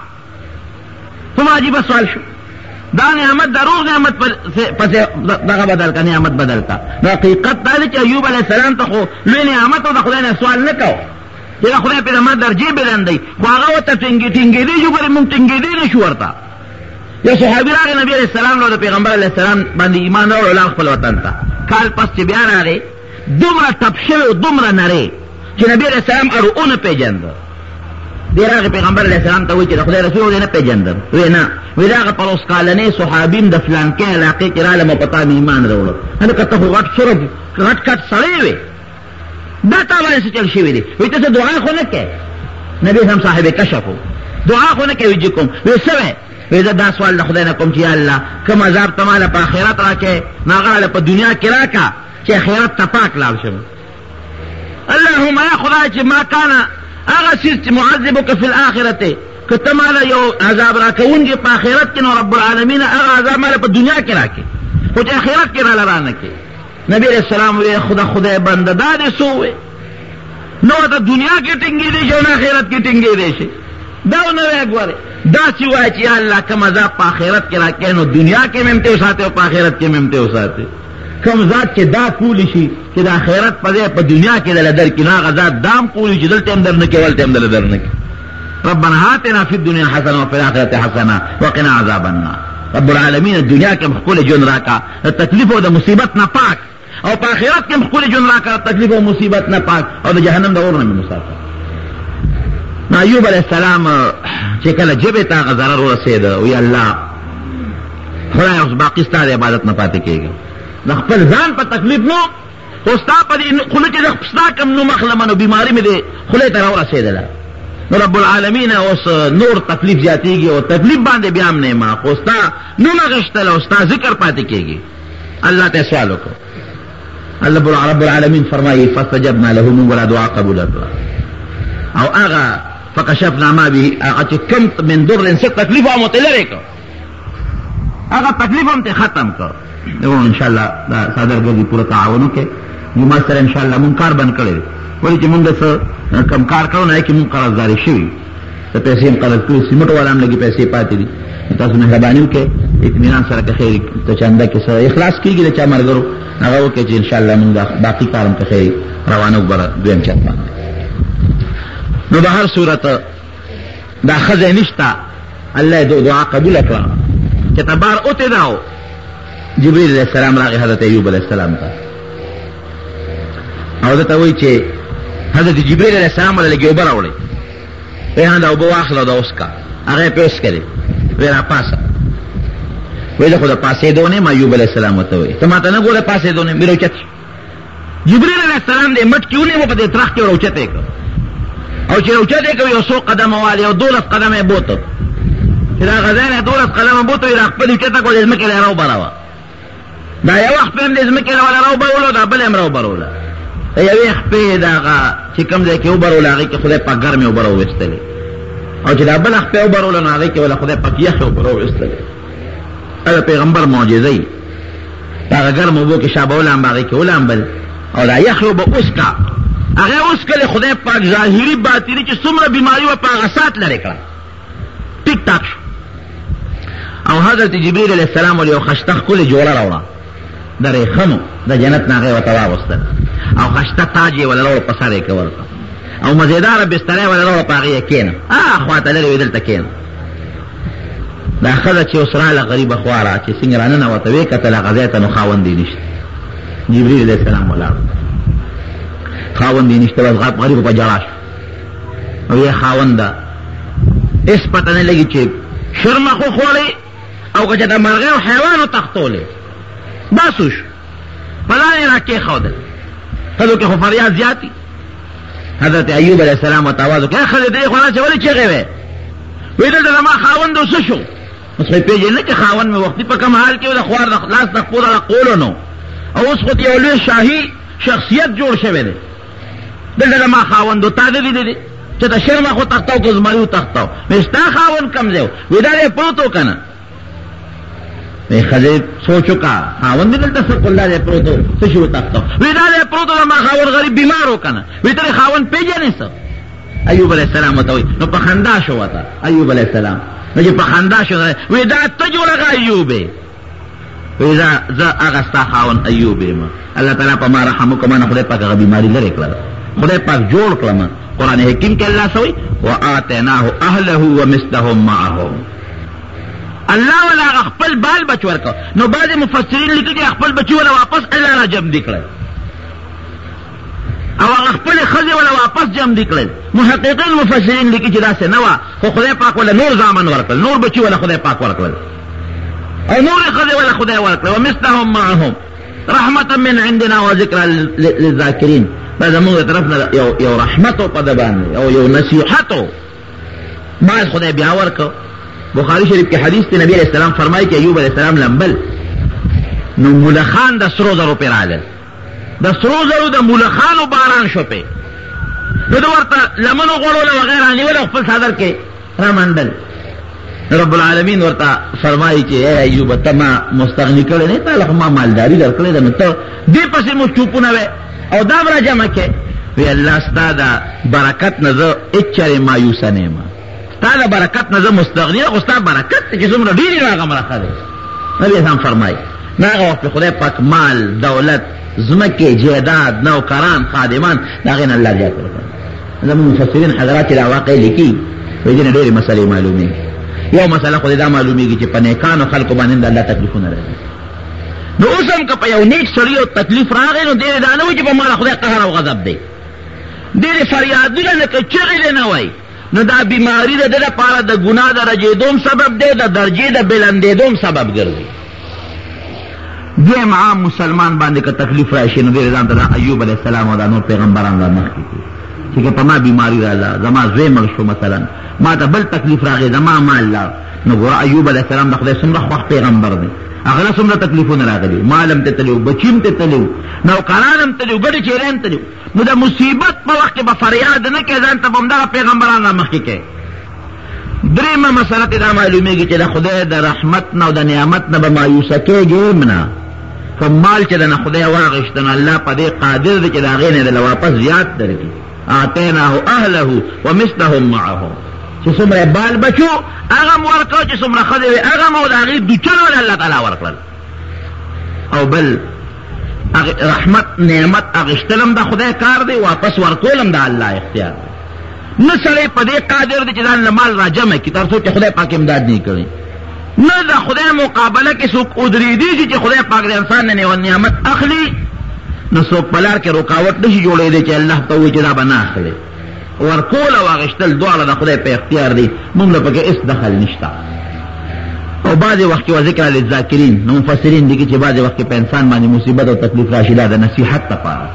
کوم عجیبه سوال شو، دا نعمت د روغ نعمت پسې دغه بدل کا، نعمت بدل کا. نو حقیقت دا دی چې ایوب علیه السلام ته خو لوی نعمت او د خدای نه سوال نه کو چې دا خدای پې د ما درجې بلندوي، خو هغه ورته ټینګېدی شو. ګورې مونږ ټینګېدی نه شو ورته. یو صحابي راغی نبي علیه السلام له د پیغمبر علیه السلام باندې ایمان راوړ ولاړ خپل وطن ته. کال پس چې بیا راغی دومره ټپ شوی او دومره نری چې نبي علیه السلام اړو ونه پېژنده. دی راغی پیغمبر علیه السلام ته وایي چې د خدای رسول دی نه پېژندم. وی نه، وی دا هغه پروس کالنی صحابي د فلانکۍ علاقې کې راغلم او په تا مې ایمان راوړو. هلکه ته خو غټ سره غټ کټ سړی وې، دا تا باندې څه چل شوي دي؟ وایي ته څه دعا خو نه کوې؟ نبي هم صاحب کشف و، دعا خو نه کوې؟ وایي کوم. وایي څه وی؟ وایي زه دا سوال د خدای نه کوم چې یا الله کوم عذاب ته ماله په آخرت راکړې نو هغه راله په دنیا کې راکړه چې آخرت ته پاک لاړ شم. اللهم یا خدای چې ما کانه هغه څیز چې معذبک فی الآخرة که ته ماله یو عذاب راکوونکي په آخرت کې نو رب العالمین هغه عذاب ماله په دنیا کې راکړي، خو چې آخرت کې راله رانه کړي. نبی علیہ السلام وی خدای بنده دا دې سو وی نو ته دنیا کې ټینګېدی شي او نه آخرت کې ټینګېدی شي. دا نه وی ګورې داسې وایي چې یا الله کوم عذاب په آخرت کې راکړې نو دنیا کې مې هم ته وساتې او په آخرت کې مې هم ته وساتې. کوم ذات چې دا کولی شي چې د آخرت په ځای په دنیا کې دله درکړي نو هغه ذات دا هم کولی چې دلته هم در نه کړي ولته هم دله در نه کړي. ربنا آتنا فی الدنیا حسنه وفي الآخرة حسنه وقنا عذاب النار. رب العالمین دنیا کې ښکلی ژوند راکړه د تکلیف او د مصیبت نه پاک، او په آخرت کې ښکلی ژوند راکړه تکلیف او مصیبت نه پاک، او د جهنم د اور نه مې مسافر. نو ایوب علیه السلام چې کله ژبې ته هغه ضرر ورسېده وی الله خدای اوس باقي ستا د عبادت نه پاتې کېږم، د خپل ځان په تکلیف نو خو ستا په دې خولې کې ستا کوم نوم اخلم نو بیماري مې دې خولې ته راورسېدله. نو رب العالمین اوس نور تکلیف زیاتېږي او تکلیف باندې بیا هم نه خو ستا نوم اخېستل او ستا ذکر پاتې کېږي. الله ته سوال وکړو، الله رب العالمین فرمایي فاستجبنا له، موږ ولا دعا قبول کړه او هغه فکشفنا ما به هغه چې کوم من ضر څه تکلیف هم ورته لرې کړ، هغه تکلیف هم ته ختم کړ. ان شاء الله دا صادرګردي پوره تعاون وکړي. جمعه سره ان شاء الله مونږ کار بند کړی ولی چې مونږ څه کم کار کوو نه کې مونږ قرضداري شوي ته پیسې هم قرض کړي سیمټ والا هم لګي پیسې پاتې دي. تاسو مهرباني وکړئ اطمینان سره که خیر ته چنده کې سره اخلاص کېږي د چا مرګرو هغه وکړي چې ان شاء الله مونږ باقي کار هم که خیر روانه وبره دویم چت باندې. نو به هر صورت دا ښځه نشته الله دعا قبوله کړه چې ته بار اوتې داو. جبريل علیہ السلام راغی حضرت ایوب علیہ السلام ته او دته وایي چې حضرت جبريل علیہ السلام له لګي اوبه راوړئ وایي دا اوبه واخله دا اوس کا هغه یې پیش کړي وایي را پاسه وایي زه خو د پاسېدو نه یم ایوب علیہ السلام ورته وایي ته ما ته نه ګوره پاسېدو نه یم بیا راوچت شو. جبريل علیہ السلام دې مټ کې ونیو په دې ترخ کې راوچت یې کړ او چې راوچت یې کړ یو څو قدمه والی او 12 قدمه یې بوته چې دا غځای نه 12 قدمه بوته یې را خپل اوچته کړ د ځمکې نه راوبراوه. دا یو وخت په هم د ځمکې نه ولا راوبرولو دا بل هم راوبروله د یوې خپې د هغه چې کوم ځای کې وبروله هغې کې خدای پاک ګرمې اوبه راوویستلې او چې دا بله خپې وبروله نو هغې کې ولا خدای پاک یخې اوبه راوویستلې. دا پیغمبر معجزه یي په هغه ګرم اوبو کې شابه ولامبه هغې کې ولامبل او دا یخې اوبه اوس کا هغې اوس کلې خدای پاک ظاهري باطني چې څومره بیماري وه په هغه سات لرې کړه ټیک ټاک شو. او حضرت جبريل علیہ السلام ولې یو خشته ښکلې جوړه راوړه د ریخمو د جنت نه هغې ورته واغوستل او خشته تاج یې ولا راوړه په سر یې کول او مزیداره بستره یې ولا راوړه په هغې یې کښېنه خواته لرې وې دلته کښېنه. دا ښځه چې اوس راله غریبه خواره چې څنګه راننوته ویې کتله هغه ځای ته نو خاوند یې نشته. جبريل علیہ السلام ولاړ خاوند یې نشته بس غریبه په ژړا شو او یې خاونده هېڅ پته نه لګي چې شرمه خو خوړې او که چې د مرغۍ او حیوانو تختولې باسو شو په لاندې را کېښودل. ښځو کې خو فریاد زیاتي. حضرت ایوب علیہ السلام ورته آواز وکړه ښځې درې خو چې ولې چغې وې وایي دلته زما خاوند څه شو اوس خو یې پېژنې چې خاوند مې وختي په کوم حال کې و د خوار د لاس د خپو د رقولو نو او اوس خو یو لوی شاهي شخصیت جوړ شوی دی دلته زما خاوند و تا دې دی چې د شرمه خو تختاو که زمري وتختاو وایي ستا خاوند کم ځای و وایي دا دی پروت و که نه وی خزی سوچو کا خاوند دلتا سب اللہ دے پروتو سشو تختو وی دا دے پروتو لما خاوند غریب بیمار ہو کنا وی تری خاوند پیجنے سب ایوب علیہ السلام وتاوی نو پخندا شو وتا ایوب علیہ السلام نو جی پخندا شو وی دا تجو لگا ایوبے وی دا زا اغسطا خاوند ایوبے ما اللہ تعالیٰ پا ما رحمو کمانا خدای پاک اغا بیماری لرے کلا خدای پاک جوڑ کلما قرآن حکیم کے اللہ سوئی وآتیناہو اہلہو ومثلہم معہم اللہ والا خپل بال بچ ورکو نو بعض مفسرین لیکي چې خپل بچی ولا واپس الله را جمع دکړل او خپل خزي ولا واپس جمع دکړل. محققین مفسرین لیکي چې دا څه نه و خو خدای پاک ولا نور زامن ورکړل نور بچی ولا خدای پاک ورکړل او نور خزي ولا خدای ورکړل ومثلهم معهم رحمتا من عندنا وذکر للذاکرین دا زموږ طرفنا یو رحمت او پد باندې او یو نصیحت ما خدای بیا ورکړ. بخاری شریف کے حدیث تے نبی علیہ السلام فرمائی کہ ایوب علیہ السلام لمبل نو مولخان دا سرو زرو پہ رالل دا سرو زرو دا مولخان و باران شو پہ نو دا ورطا لمن و غڑولا وغیرہ نیولا اخفل صادر کے رامندل رب العالمین ورطا فرمائی کہ اے ایوب تما مستغنی کرے نہیں تا لخما مالداری در کرے دا نتا دی پسی مچوپو نوے او دا برا جمع کے وی اللہ ستا دا برکت نظر اچر مایوسا نیما تا برکت نظر مستغنی ہے استا برکت چې څومره ډېرې راغه مرخه ده. نبی اسلام فرمایي ناغه وخت خدای پاک مال دولت زمکه جیداد نوکران خادمان داغه نه الله زیات کړل. زموږ مفسرین حضرات دا واقع لیکي وایي نه ډېرې مسلې معلومي یو مسله خو دا معلومیږي چې په نیکانو خلکو باندې الله تکلیفونه راځي نو اوس هم که په یو نیک سړي او تکلیف راغی نو ډېرې دا نه وایي چې په ما خدای قهر او غضب دی ډېرې فریادونه لکه چغې دی نه وایي نو دا بیماری ده ده پارا دا گناہ دا رجیدوم سبب ده دا درجی دا بلندیدوم سبب گردی. دویم عام مسلمان باندې که تکلیف راشي نو دیر ځان ته دا ایوب علیہ السلام او دا نور پیغمبران را مخکې کړي چې که په ما بیماری راځه زما زوی مړ شو مثلا ما ته بل تکلیف راغی زما مال لا نو ګوره ایوب علیہ السلام د خدای څومره خوښ پیغمبر دی هغه له څومره تکلیفونه راغلي مالم ته تلو بچیم ته تلو نوکرانم تلو ګډې چیرېم تلو نو د مصیبت په وخت کې به فریاد نه کوي ځان ته به همدغه پیغمبران را مخکې کوي. دریمه مسله ته دا معلومیږي چې د خدای د رحمت نه او د نعمت نه به مایوسه کېږي نه کمال چې دنه خدای واغشت نو الله په دې قادر دی چې د هغې نه دله واپس زیات درکړي. اعطیناه اهله ومثلهم معهم، چې څومره بال بچو هغه م ورکړه، چې څومره ښځې وې هغه م د هغې دوچن ول الله تعالی ورکړل. او بل رحمت نعمت اغشتل هم د خدای کار دی، واپس ورکول هم د الله اختیار دی. نه سړی په دې قادر دی چې ځان له مال را جمع کړي تر څو چې خدای پاک امداد نه کړي، نه د خدای مقابله کې څوک ودرېدي چې خدای پاک د انسان نه نعمت اخلي، نو څوک په لار کې رکاوټ نشي جوړېدی چې الله ته ووایي چې دا به نه اخلي. ورکول او اغشتل دواړه د خدای په اختیار دی، موږ له پکې هېڅ دخل نشته. او بعضې وخت کې وذکر للذاکرین، نو مفسرین لیکي چې بعضې وخت کې په انسان باندې مصیبت او تکلیف راشي دا د نصیحت لپاره.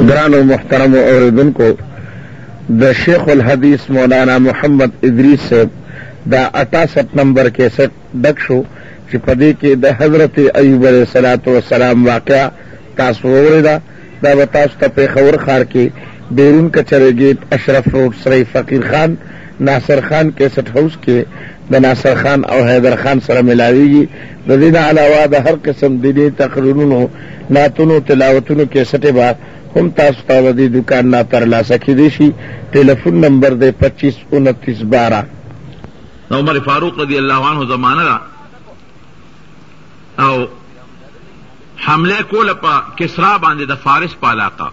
ګرانو محترمو اوریدونکو، د شیخ الحدیث مولانا محمد ادریس صاحب دا 68 نمبر کیسټ ډک شو چې په دې کې د حضرت ایوب علیه السلام واقعه تاسو واورېده. دا به تاسو ته پېښور ښار کې بیرون کچرې ګیټ اشرف روډ سره فقیر خان ناصر خان کیسټ هاوس کې د ناصر خان او حیدر خان سره ملاویږي. د دې نه علاوه د هر قسم دیني تقریرونو، نعتونو، تلاوتونو کیسټې به هم تاسو ته د دې دکان نه ترلاسه کیدی شي. ټلیفون نمبر دی 252912. عمر فاروق رضی الله عنه زمانه ده او حمله کوله په کسرا باندې د فارس په علاقه.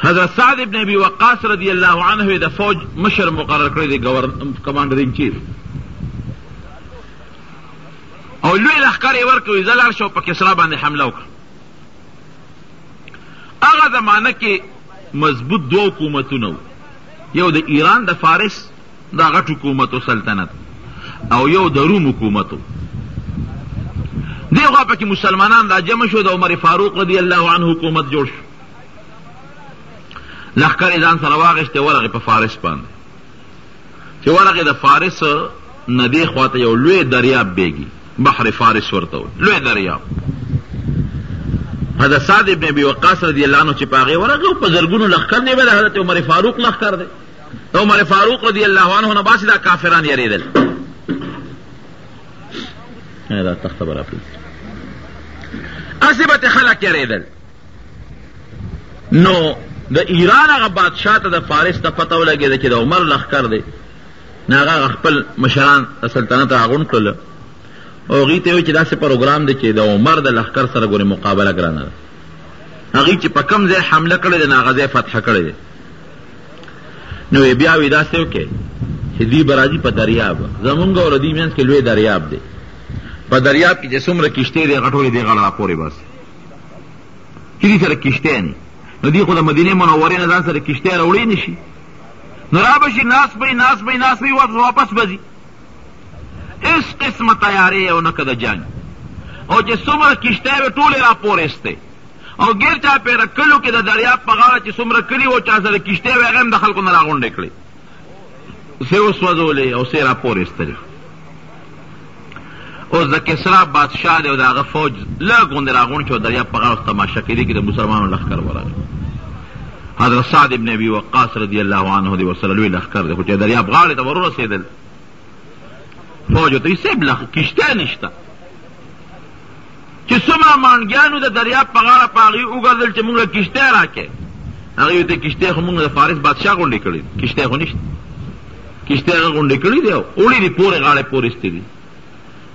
حضرت سعد ابن ابي وقاص رضی الله عنه د فوج مشر مقرر کړی دی، کمانډر ان چیف، او لوی لښکر یې ورکوي زه لاړ شم په کسرا باندې حمله وکړه. هغه زمانه کې مضبوط دوه حکومتونه وو، یو د ایران د فارس دا غټ حکومت و سلطنت، او یو د روم حکومت و. دې خوا پکې مسلمانان را جمع شو، د عمر فاروق رضی الله عنه حکومت جوړ شو. لښکر یې ځان سره واغېستې ورغې په فارس باندې، چې ورغې د فارس نه دې خواته یو لوی دریاب بیږي، بحر فارس ورته و، لوی دریاب. حضرت سعد ابن ابي وقاص رضی الله عنه چې په هغې ورغې په زرګونو لښکر دی، د حضرت عمر فاروق لښکر دی. د عمر فاروق رضی الله عنه نه باسي دا کافران یېرېدل. دا تخته به راپرېږدي، هسې به ترې خلک یېرېدل. نو د ایران هغه بادشاه ته د فارس ته پته ولګېده چې د عمر لښکر دی، نو هغه خپل مشران د سلطنت راغونډ کړل او هغوی ته یې وایي چې داسې پروګرام دی چې د عمر د لښکر سره ګورې مقابله ګرانه ده. هغوی چې په کوم ځای حمله کړې ده نو هغه ځای فتح کړی دی. نو یې بیا وایي داسې وکړئ چې دوی به راځي په دریاب، زمونږ او د دوی منځ کې لوی دریاب دی، په دریاب کې چې څومره کښتۍ دی هغه ټولې دې غاړه راپورې باسي، چې دې سره کښتۍ نه نو دوی خو د مدینې منورې نه ځان سره کښتۍ راوړی نه شي، نو را به شي ناست به یې واپس به ځي. هېڅ قسمه تیارې او نه که د جنګ، او چې څومره کښتۍ وې ټولې راپورېستې، او ګیر چاپېره کلو کې د دریاب په غاړه چې څومره کلي وو چا سره کښتۍ وې هغه هم د خلکو نه راغونډې کړې، څه وسوځولې او څه یې راپورېستلې. اوس د کسرا بادشاه دی او د هغه فوج لږ غوندې راغونډ شو، دریاب په غاړه تماشه کېدې کې د مسلمانانو لښکر ورغی. حضرت سعد ابن ابي وقاص رضی الله عنه دی ورسره لوی لښکر دی، خو چې دریاب غاړې ته ورورسېدل فوج ورته وایي صاحب کښتۍ نشته، چې څومره مانډګیانو د دریاب په غاړه په هغې وګرځېدل چې موږ له کښتۍ راکړې. هغې ورته کښتۍ خو موږ د فارس بادشاه غونډې کړې دي، کښتۍ خو نشته، کښتۍ هغه غونډې کړي دي او وړي دي پورې غاړې پورېستې دي.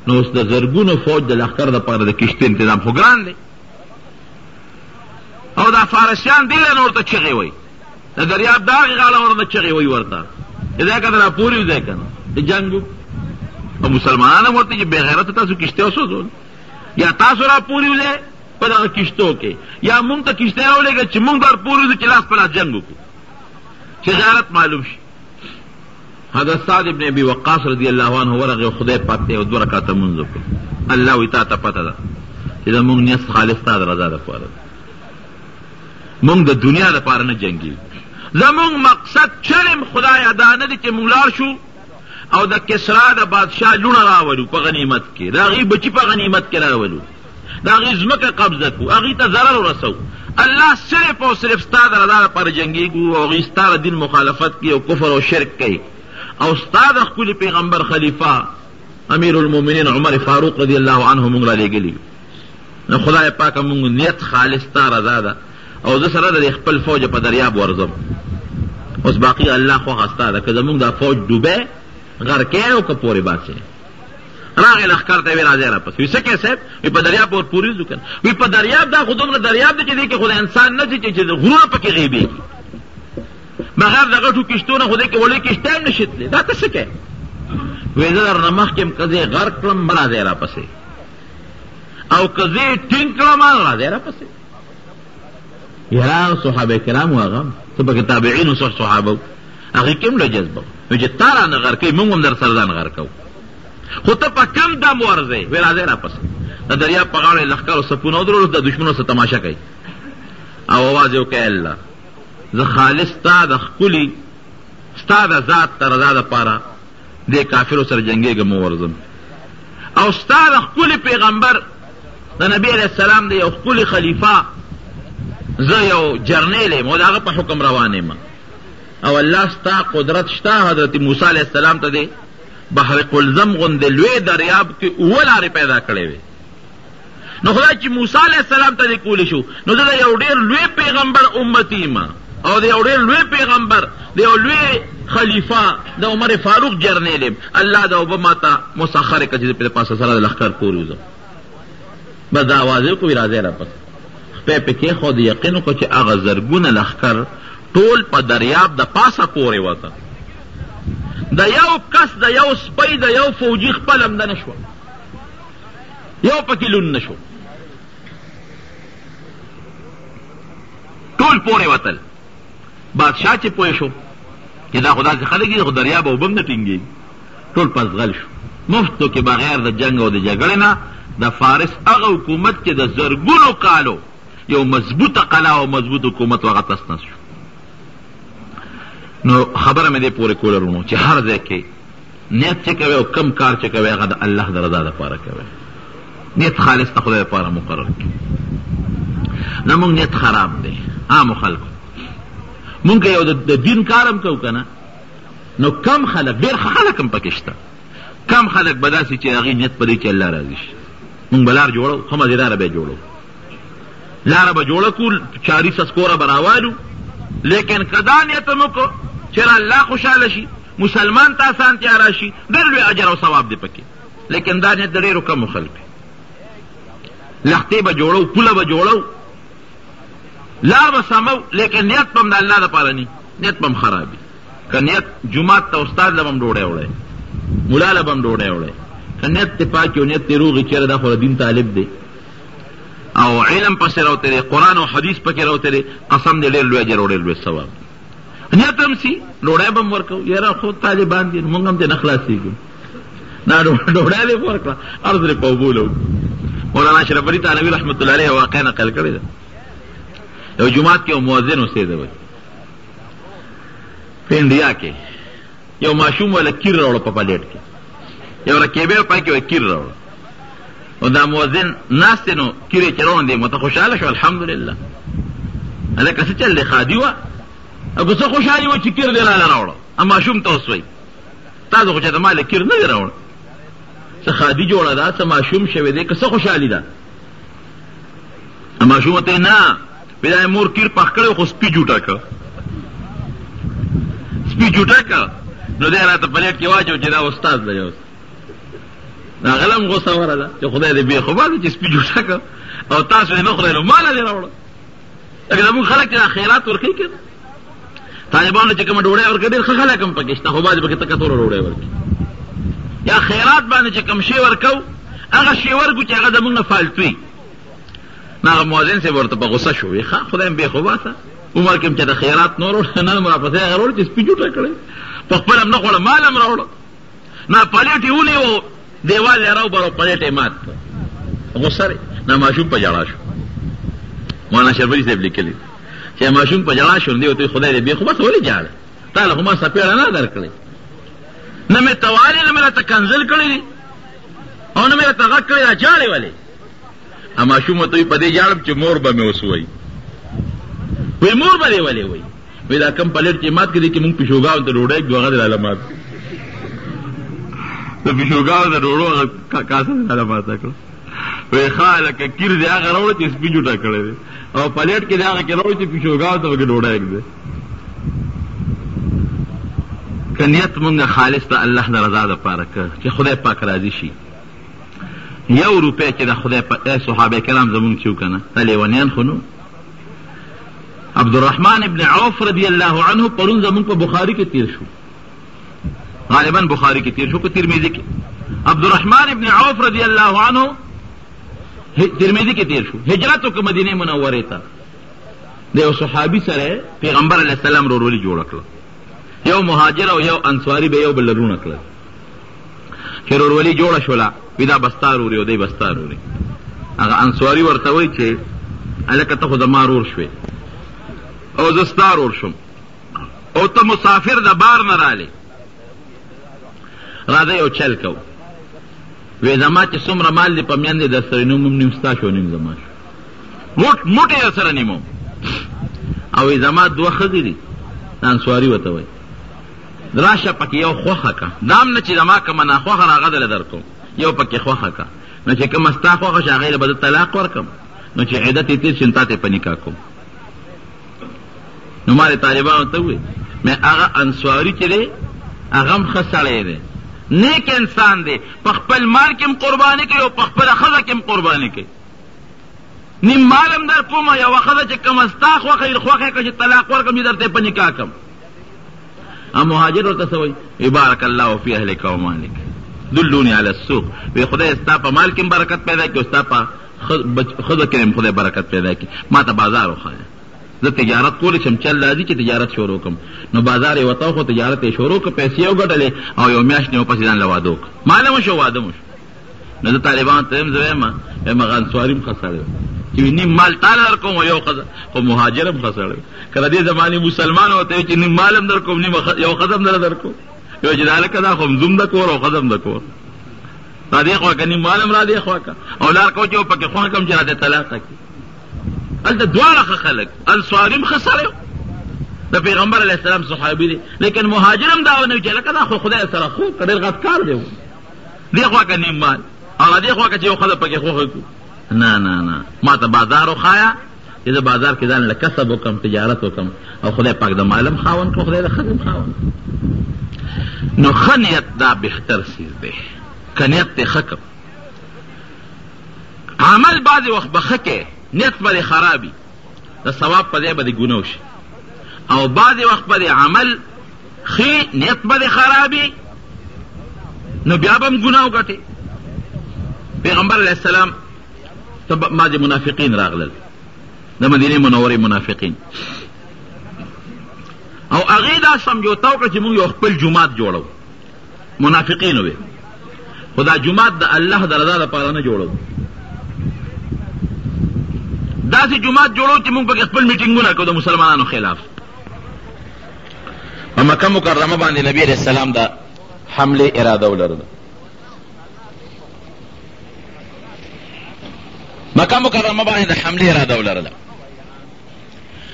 نو اوس د زرګونو فوج د لښکر دپاره د کښتۍ انتظام خو ګران دی، او دا فارسیان دې له ورته چغې وایي، د دریاب د هغې غاړه ورته چغې وایي ورته چې ځای که ته را پورې وځای که نه د جنګ او مسلمانان هم ورته چې بې غیرته تاسو کښتۍ وسوځول، یا تاسو را پورې وځئ په دغه کښتو کې، یا مونږ ته کښتۍ راولېږئ چې مونږ در پورې وځو چې لاس په لاس جنګ وکړو، چې غیرت معلوم شي. حضرت سعد ابن ابي وقاص رضی الله عنه ورغی او خدای پاک ته یو 2 رکعته لمونځ وکړ. الله وایي تا ته پته ده چې زمونږ نیت خالص ستا د رضا دپاره ده، مونږ د دنیا دپاره نه جنګېږو، زمونږ مقصد چرم خدایه دا نه دی چې مونږ لاړ شو او د کسرا د بادشاه لوڼه راولو په غنیمت کې، د هغې بچي په غنیمت کې راولو، د هغې ځمکه قبضه کړو، هغې ته ضرر ورسو. الله صرف او صرف ستا د رضا دپاره جنګېږو او هغې ستا د دین مخالفت کوي او کفر او شرک کوي، او ستا د ښکلي پیغمبر خلیفه امیر المؤمنین عمر فاروق رضی الله عنه مونږ را لېږلي نو خدای پاک مونږ نیت خالص تا رضا ده او زه سره د خپل فوج په دریاب ورځم اوس باقي الله خوښه ستا ده که زمونږ دا فوج ډوبی غرقی او که پورې باسې راغی لښکر ته وی راځی راپس وی څه کې صاحب وی په دریاب ور پورې ځو کنه وی په دریاب دا خو دومره دریاب دی چې دی کې خو د انسان نه چې غرونه پکې غیبېږي بغیر د غټو کشتونه خو دی کې وړې کشتۍ هم نشي تللی دا ته څه کوې وی زه درنه مخکې م که زه غرق کړم مه راځی راپسې او که زه یې ټینګ کړم راځی راپسې یاره صحابه کرامو هغه څه پکې تابعینو صحابه هغې کې هم له جذبه وی چې تا رانه غرقوي موږ هم در سره ځان غرقوو خو ته په کم دم ورځې وی راځی راپسې د دریاب په غاړه یې لښکرو سپونه ودرولو د دشمنو سره تماشه کوي او اواز یې وکړی الله زه خالص ستا د ښکلي ستا د ذات ته رضا دپاره دې کافرو سره جنګېږم ورځم او ستا د ښکلي پیغمبر د نبي علیه السلام د یو ښکلي خلیفه زه یو جرنیل یم او د هغه په حکم روان یم او الله ستا قدرت شته حضرت موسی علیه السلام ته دی بحر قلزم غوندې لوی دریاب کې اوه لارې پیدا کړې وې نو خدای چې موسی علیه السلام ته دې کولی شو نو زه د یو ډېر لوی پیغمبر امتی یم او د یو ډېر لوی پیغمبر د یو لوی خلیفه د عمر فاروق جرنیل یم الله د اوبه ما ته مسخرې کړه چې زه په پاسه سره د لښکر پورې وځم بس دا اواز یې وکړو راځی راپس خپې پې کېښود یقین وکړو چې هغه زرګونه لښکر ټول په دریاب د پاسه پورې وته د یو کس د یو سپی د یو فوجي خپل همده نه شوه یو پکې لون نه شو ټول پورې وتل بادشاه چې پوه شو چې دا خو داسې خلک دي خو دریاب اوبه هم نه ټینګېږي ټول پسغل شو مفتو کې بغیر د جنګ او د جګړې نه د فارس هغه حکومت چې د زرګونو کالو یو مضبوطه قلعه او مضبوط حکومت هغه تس نس شو نو خبره مې دې پورې کوله رونو چې هر ځای کې نیت چې کوي او کم کار چې کوي هغه د الله د رضا دپاره کوي نیت خالص د خدای دپاره مقرر کړي نه مونږ نیت خراب دی عامو خلکو مونږ که یو د دین کار هم کوو که نه نو کم خلک ډېر ښه خلک هم پکې شته کم خلک به داسې چې هغې نیت په دی چې الله راضي شي مونږ به لار جوړو ښه مزېداره به یې جوړو لاره به جوړه کړو چاري سسکوره به راوالو لیکن که دا نیت هم وکړو چې الله خوشحاله شي مسلمان ته اسانتیا راشي ډېر لوی اجر او ثواب دی پکې لیکن دا نیت د ډېرو کمو خلکو لښتې به جوړو پوله به جوړو لار به سمو لیکن نیت به هم د الله دپاره نه نیت به هم خراب وي که نیت جومات ته استاد له به هم ډوډۍ وړی ملا له به هم ډوډۍ وړی که نیت دې پاک او نیت دې روغ وي چېرې دا خو د دین طالب دی او علم پسې راوتی دی قرآن او حدیث پکې راوتی دی قسم دې ډېر لوی اجر او ډېر لوی ثواب نیت هم سي ډوډۍ به هم ورکوو یاره خو طالبان دي مونږ هم دې نه خلاصېږو دا ډوډۍ دې ورکړه عرض دې په اوبو لو مولانا اشرف علي تھانوي رحمت الله علیه واقع نقل کړې ده یو جماعت کې یو مؤذن اوسېده وی په انډیا کې یو ماشوم والا کیر راوړه په پلیټ کې یو رکیبې پای کې کیر راوړه او دا مؤذن ناست نو کیرې چې روان دی مته خوشحاله شو الحمدلله هلکه څه چل دی خادي وه او که څه خوشحالي وه چې کیر دې راله راوړه ا ماشوم ته اوس وی تاسو خو چې ته ما له کیر نه دی راوړه څه خادي جوړه ده څه ماشوم شوی دی که څه خوشحالي ده ا ماشوم ته نه پیدا مور کیر پخ کړی خو سپي جوټه که سپي جوټه که نو دی راته پلیټ کې واچو چې دا استاد دی اوس دا غلم غوسه وره ده چې خدای دې بې خوبه ده چې سپي جوټه که او تاسو یې نه خدای نو ماله دې راوړه لکه زمونږ خلک چې دا خیرات ورکوي که نه طالبانو چې کومه ډوډۍ ورکوي ډېر ښه خلک هم پکې شته خو بعضې پکې تکه توره ډوډۍ ورکوي یا خیرات باندې چې کوم شی ورکو هغه شی ورکو چې هغه زمونږ نه فالتو وي نو هغه مؤذن صاحب ورته په غوسه شو وی ښه خدای هم بېخوباسه عمر کې هم چې د خیرات نه وروړه نن مو راپسې هغه وروړه چې سپي جوټه کړی په خپل هم نه خوړه مال هم راوړه نه پلیټ یې ونیو دیوال یې راوبرو پلیټ یې مات کړه غوسه نه ماشوم په ژړا شو مولانا شربلي صاحب لیکلي چې ماشوم په ژړا شو دی ورته خدای دې بېخوباسه ولې ژاړه تا له خو ما څپېړه نه درکړې نه مې توالې نه مې راته کنځل کړی دي او نه مې راته غږ کړی دا ژاړې ولې ماشوم ته وي په دې ژاړم چې مور به مې اوس وایي وی مور به دې ولې وایي وی دا کم پلیټ چې مات کړي کې مونږ پیشوګاو ته ډوډۍ کړو هغه دې راله مات د پیشوګانو د ډوډو کاسه سره ماته کړه. وایي ښه لکه کیر دی هغه راوړه چې سپي جوټه کړی دی او پلیټ کې دی هغه کې راوړه چې پیشوګانو ته پکې ډوډۍ ږدي. که نیت مونږ خالص د الله د رضا دپاره که چې خدای پاک راضي شي. 1 روپۍ چې د خدای پاک صحابه کرام زمونږ چې و که نه دا لیونیان خو نو. عبدالرحمن ابن عوف رضی الله عنه پرون زمونږ په بخاري کې تیر شو، غالبا بخاري کې تیر شو که ترمذي کې. عبدالرحمن ابن عوف رضی الله عنه ترمذي کې تیر شو، هجرت وکړه مدینه منورې ته. د یو صحابي سره پیغمبر علیه السلام ورورولي جوړه کړه، یو مهاجر او یو انصاري به یو بل لرونه کړل. چې ورورولي جوړه شوله وی دا بستا روري او دی بستا روري. هغه انصاري ورته وایي چې هلکه ته خو زما رور شوې او زه ستا رور شم او ته مسافر د بار نه رالې، راځه یو چل کو. وی زما چې څومره مال دی په میندې در سره نوم نیم ستا شو نیم زما شو، موټې در سره نیموم. او وی زما 2 ښځې دي. انصاري ورته وایي راشه پکې یو خوښه که، دام نه چې زما کومه ناخوښه هغه دله در کوم، یو پکې خوښه که، نو چې کومه ستا خوښه شي هغې له به زه طلاق ورکړم، نو چې عدت یې تېر شي نو تا ته یې په نکاح کوم. نو ما د طالبانو ته وویل مې هغه انصاري چې دی هغه هم ښه سړی دی، نیک انسان دی، په خپل مال کې هم قرباني کوي او په خپله ښځه کې هم قرباني کوي. نیم مال هم در کوم، یوه ښځه چې کومه ستا خوښه که چې طلاق ورکړم چې درته یې په نکاح کوم. مهاجر ورته څه وایي بارک الله فی اهلک و مالک دلونی علی السوق. وی خدای ستا په مال کې هم برکت پیدا کړي او ستا په ښځه کې هم خدای برکت پیدا کړي. ما ته بازار وښایه، زه تجارت کولی شم، چل راځي چې تجارت شروع کړم. نو بازار یې وته خو تجارت یې شروع کړ، پیسې یې وګټلې او یو میاشت نه ورپسې ځان له واده وکړ. معلومه شو واده مو شو. نو زه طالبانو ته یم زه وایم هغه انصاري هم ښه سړی چې نیم مال تاله در کوم او یو ښځه، خو مهاجر هم ښه سړی. که د دې زمانې مسلمان ورته وایي چې نیم مال هم در کوم یو ښځه هم دله در کوم، یو چې دا هلکه دا خو هم زوم د کور او ښځه هم د کور، را دې خوا که نیم مال هم را دې خوا که او لار کو چې یو پکې خوښه کړم چې را دې طلاقه کړي. هلته دواړه ښه خلک، انصاري هم ښه سړی د پیغمبر علیه السلام صحابي دی، لیکن مهاجر هم دا ونه وي چې هلکه دا خو خدای سره خو که ډېر غټ کار دی، دې خوا که نیم مال او دې خوا که چې یو ښځه پکې خوښه کړو. نه نه نه، ما ته بازار وښایه چې زه بازار کې ځان له کسب وکړم، تجارت وکړم او خدای پاک د مال هم خاوند کړو، خدای د ښځې هم خاوند. نو ښه نیت دا بهتر څیز دی، که نیت دې ښه کړ. عمل بعضې وخت به ښه کې، نیت به دې خرابي، د ثواب په ځای به دې ګناه وشي، او بعضې وخت به دې عمل ښې نیت به دې خرابي نو بیا به هم ګناه وګټې. پیغمبر علیه السلام ته بعضې منافقین راغلل، د مدینې منورې منافقین، او هغې دا سمجوته وکړه چې موږ یو خپل جومات جوړو. منافقین وې خو دا جومات د الله د رضا لپاره نه جوړو، داسې جومات جوړو چې موږ پکې خپل میټینګونه کوو د مسلمانانو خلاف. په مکه مکرمه باندې نبي علیه السلام د حملې اراده ولرله. مکه مکرمه باندې د حملې اراده ولرله.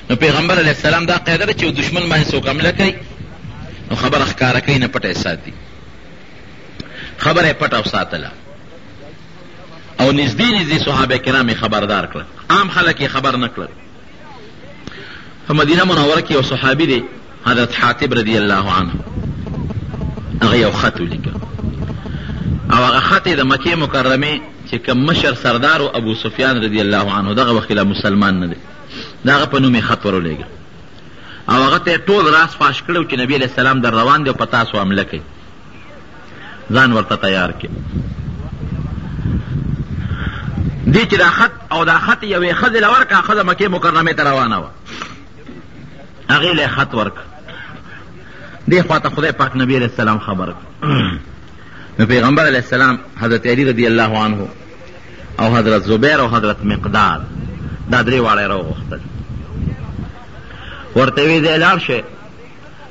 نو پیغمبر علیه السلام دا قاعده ده چې دشمن باندې څوک حمله کوي نو خبره ښکاره کوي نه پټه یې ساتي. خبره یې پټه وساتله او نږدې نږدې صحابه کرام یې خبردار کړل، عام خلک یې خبر نه کړل. په مدینه منوره کې یو صحابي دی حضرت حاتب رضی الله عنه، هغه یو خط ولیکه او هغه خط یې د مکې مکرمې چې کوم مشر سردار ابو سفیان رضی الله عنه دغه وخت لا مسلمان نه دی، د هغه په نوم یې خط ورولېږه او هغه ته یې ټول راز فاش کړی چې نبي علیه السلام در روان دی او په تاسو حمله کوي، ځان ورته تیار کړي. دې چې دا خط او دا خط یوې ښځې له ورکړه، ښځه مکې مکرمې ته روانه وه، هغې له یې خط ورکړه. دې خوا ته خدای پاک نبي علیه السلام خبر کړ. نو پیغمبر علیه السلام حضرت علی رضی الله عنه او حضرت زبیر او حضرت مقداد دا درې واړه یې راوغوښتل، ورته ویې ځای لاړ شئ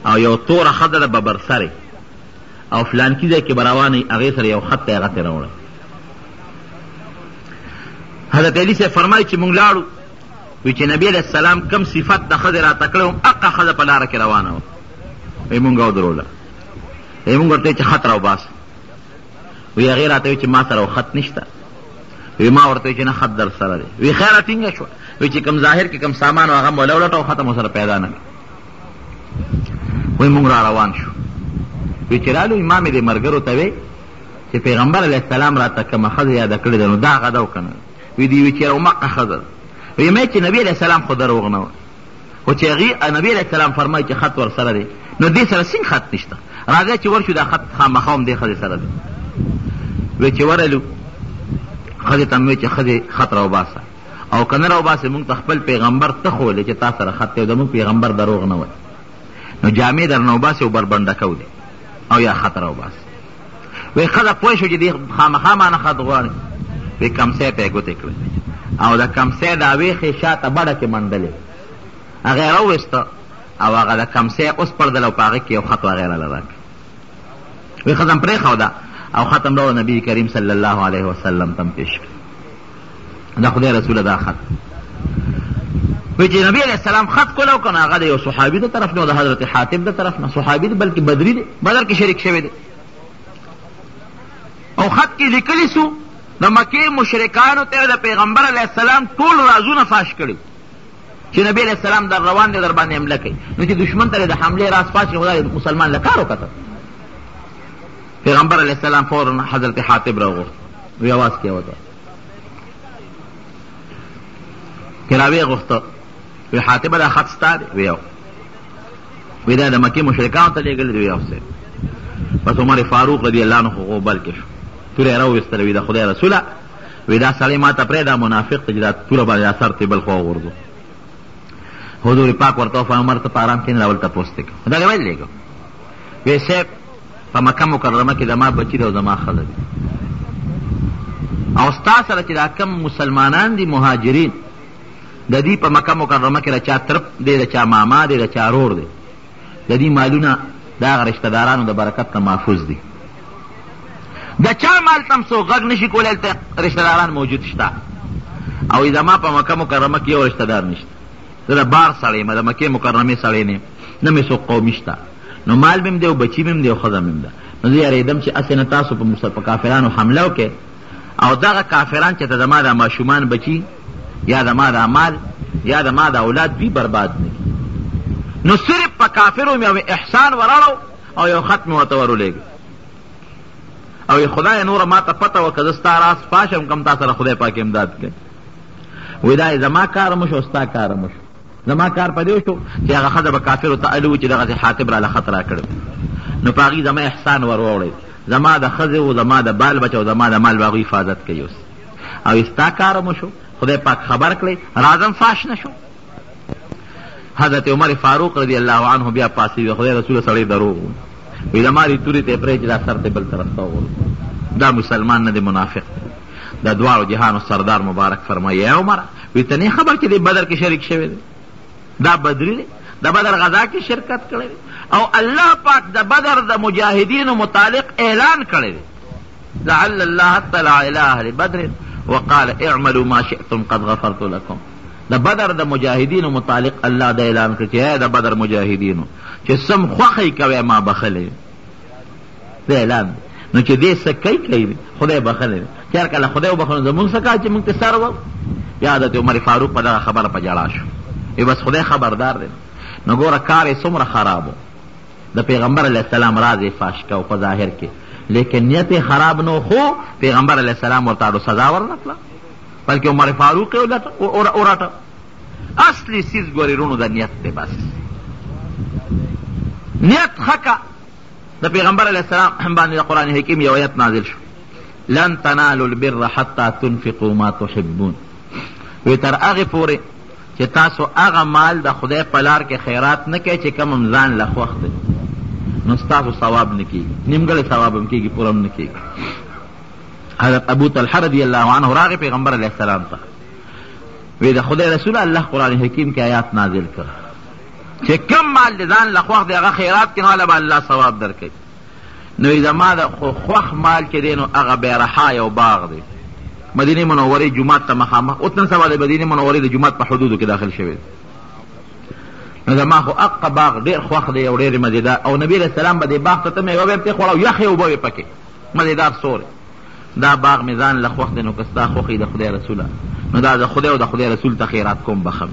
او یو توره ښځه ده ببرسرې او فلانکي ځای کې به روانئ، هغې سره یو خط دی هغه ترې راوړئ. حضرت علی صاحب فرمایي چې موږ لاړو، وی چې نبي علیه السلام کم صفت د ښځې راته کړی وم هغه ښځه په لاره کې روانه وه. وی مونږ ودروله، وی مونږ ورته چې خط راوباسه. وی هغې راته وی چې ما سره خط نشته. وی ما ورته وی چې نه خط در سره دی. وی خیره ټینګه شوه. وی چې کوم ظاهر کې کوم سامان و هغه مو ولوټه او خط مو سره پیدا نه وی مونږ را روان شو. وی چې رالو ما مې دې ملګرو ته وی چې پیغمبر علیه السلام راته کومه ښځه یاده کړې ده نو دا هغه ده او که نه. وی دې وی چې رومقه ښځه ده. وی مې چې نبي علیه السلام خو دروغ نه وه، خو چې هغې نبي علیه السلام فرمایي چې خط ور سره دی نو دې سره څنګه خط نشته، راځئ چې ورشو دا خط خامخا هم دې ښځې سره دی. وی چې ورلو ښځې ته مې چې ښځې خط راوباسه او که نه راوباسې مونږ ته خپل پیغمبر ته ښولې چې تا سره خط دی، زمونږ پیغمبر دروغ نه وایي. نو جامې در نه وباسې او بربنډه کو دی او یا خط راوباسې. وی ښځه پوه شو چې دې خامخا مانه خط غواړي. وی کمسی ته یې ګوتې کړې او د کمسی دا ویښې شاته بډه کې منډلې، هغې یې راوویسته او هغه د کمسی اوس پړدل او په هغې کې یو خط هغې راله راکړ. وی ښځه م پرېښوده او ختم راوړه نبي کریم صلی الله علیه وسلم ته م پېښ کړ. دا خدای رسوله دا خط وی چې نبی علیه السلام خط کولو که نه هغه د یو صحابي د طرف نه او د حضرت حاتم د طرف نه. صحابي دی بلکې بدري دی، بدر کې شریک شوی دی. او خط کې لیکلی سو د مکې مشرکانو ته د پیغمبر علیه السلام ټول رازونه فاش کړي چې نبی علیه السلام در روان دی در باندې حمله کوي. نو چې دشمن ته د حملې راز فاش کړي خدای مسلمان له کار وکړه. پیغمبر علیه السلام فورا حضرت حاتم راوغوښت، وی اواز کې وته چې راویې غوښته. وی حاتمه دا خط ستا دی؟ وی یو. وی دا د مکې مشرکانو ته لېږلی دی؟ وی یو صاحب. بس عمر فاروق رضی الله عنه خو غوبل کې شو، توره یې راوویستله. وی د خدای رسوله وی دا سړی ما ته پرېږده منافق ته چې دا توره باندې دا سر ته بل خوا وغورځو. حضور پاک ورته وفرمایل عمر ته په ارام کښېنه راول تپوس دې کړه. دغې ولې لېږم؟ وی صاحب په مکه مکرمه کې زما بچي دی او زما ښځه دی او ستا سره چې دا کم مسلمانان دي مهاجرین د دې په مکه مکرمه کې د چا ترپ دی، د چا ماما دی، د چا رور دی، د دې مالونه د هغه رشته دارانو د برکت نه محفوظ دي. د چا مال ته هم څوک غږ نشي کولی، هلته رشته داران موجود شته. او زما په مکه مکرمه کې یو رشته دار نشته. زه د بار سړی یم، د مکې مکرمې سړی نه یم، نه مې څوک قومي شته، نو مال مې هم دی او بچي مې هم دی او ښځه مې هم ده. نو زه یارېدم چې هسې نه تاسو په کافرانو حمله وکړئ او دغه کافران چې ته زما د ماشومان بچي یا زما د مال یا زما د اولاد دوی برباد نه کړي. نو صرف په کافرو مې یو احسان وراړو او یو خط مې ورته ورولېږه او خدای نوره ما ته پته وه که زه ستا راز پاشم کم تا سره خدای پاک امداد کوي. وی دا زما کار مو شو ستا کار مو شو. زما کار په دې شو چې هغه ښځه به کافرو ته الو چې دغسې حاتم راله خط را کړی نو په هغې زما احسان ور ووړی، زما د ښځې و زما د بال بچه او زما د مال به هغوی حفاظت کوي اوس. او ستا کار مو شو، خدای پاک خبر کړی، رازم فاش نه شو. حضرت عمر فاروق رضی الله عنه بیا پاسې وی خدای رسول سړی دروغ وی د مارې تورې ته یې پرې چې دا سر ته بل طرف ته وغورځو. دا مسلمان نه دی، منافق دی. د دواړو جهانو سردار مبارک فرمایي ای عمر وی ته نه خبر چې دی بدر کې شریک شوی دی؟ دا بدري دی، د بدر غزا کې شرکت کړی دی او الله پاک د بدر د مجاهدینو متعلق اعلان کړی دی لعل الله اطلع الى اهل بدر وقال اعملوا ما شئتم قد غفرت لكم. د بدر د مجاهدینو متعلق الله د اعلان کړی چې ای د بدر مجاهدینو چې سم خوښی کوئ ما بخلی د اعلان دی. نو چې دې څه کوي خدای بخلی چې هر کله خدای وبخلو زمونږ څه کار چې مونږ ته سر وو. یا حضرت عمر فاروق په دغه خبره په ژړا شو، بس خدای خبردار دی. نو ګوره کار یې څومره خراب و، د پیغمبر علیه السلام راز یې فاش کو په ظاهر کې، لیکن نیت یې خراب نه خو پیغمبر علیه السلام ورته سزا ورنه کړه بلکې عمر فاروق یې ورټه. اصلي څیز ګورې رونو د نیت دی، بس نیت ښه د پیغمبر علیه السلام باندې د قرآن حکیم یو آیت نازل شو لن تنالوا البر حتی تنفقوا ما تحبون. وی تر هغې پورې چې تاسو هغه مال د خدای په لار کې خیرات نه کوئ چې کوم هم ځان له خوښ دی نو ستاسو ثواب نه کېږي، نیمګړی ثواب هم کېږي، پوره هم نه کېږي. حضرت ابو طلحه رضی الله عنه راغی پیغمبر علیه السلام ته وی د خدای رسول الله قرآن حکیم کې آیات نازل کړ چې کم مال د ځان له خوښ دی هغه خیرات کړي نو هله به الله ثواب درکوي. نو زما د خوښ مال چې دی نو هغه بیرحا یو باغ دی مدینه منورې جومات ته مخامخ، اوس نن سبا د مدینې منورې د جومات په حدودو کې داخل شوی دی. نو زما خو اقه باغ ډېر خوښ دی او ډېر مزېدار او نبي علیه السلام به دې باغ ته ته مېوه به یې پرېښوړه او یخې اوبه به پکې مزېدار سورې دا باغ میزان لخوخت نو کستا خوخی د خدای رسوله نو دا د خدای او د خدای رسول ته خیرات کوم بخم.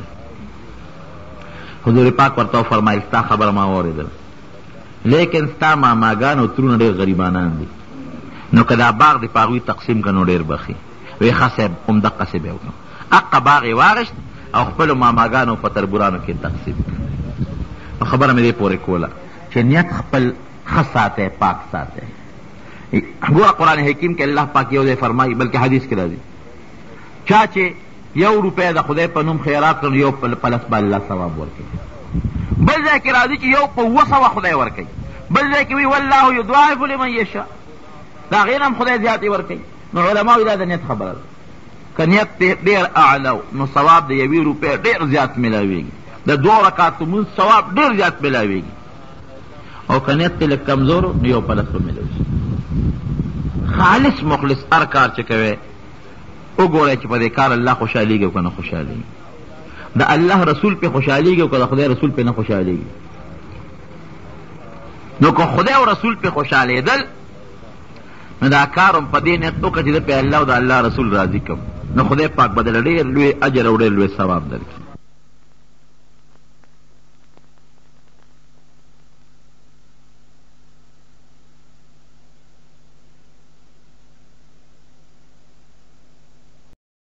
حضور پاک ورته فرمایي ستا خبره ما واورېدل، لیکن ستا ماماګان او ترونه ډېر غریبانان دي، نو که دا باغ د پاغوی تقسیم که نو ډېر بخي. وی ښه صاحب همدقسې به یې وکړم. حقه باغ یې واغېشت او خپلو ماماګانو په تربورانو کې تقسیم کړ. نو خبره مې دې پورې کوله چې نیت خپل ښه ساتی، پاک ساتی. ګوره قرآن حکیم کې الله پاک یو ځای فرمایي، بلکې حدیث کې راځي، چا چې 1 روپۍ د خدای په نوم خیرات کړو یو پلس به الله ثواب ورکوي. بل ځای کې راځي چې یو په 200 خدای ورکوي. بل ځای کې وایي والله یضاعف لمن یشاء، د هغې نه هم خدای زیاتې ورکوي. نو علماء دا د نیت خبره ده. که نیت ډېر اعلی نو ثواب د 1 روپۍ ډېر زیات میلاویږي، د 2 رکعاتو لمونځ ثواب ډېر زیات میلاویږي. او که نیت لږ کمزور نو یو پلس به میلاوي. خالص مخلص هر کار چې کوي وګورئ چې په دې کار الله خوشحالېږي او که نه خوشحالېږي، د الله رسول پې خوشحالېږي او که د خدای رسول پې نه خوشحالېږي. نو که خدای او رسول پې خوشحالېدل نو دا کار هم په دې نیت وکړه چې زه پې الله او د الله رسول راضي کړم، نو خدای پاک به دله ډېر لوی اجر او ډېر لوی ثواب درکړي.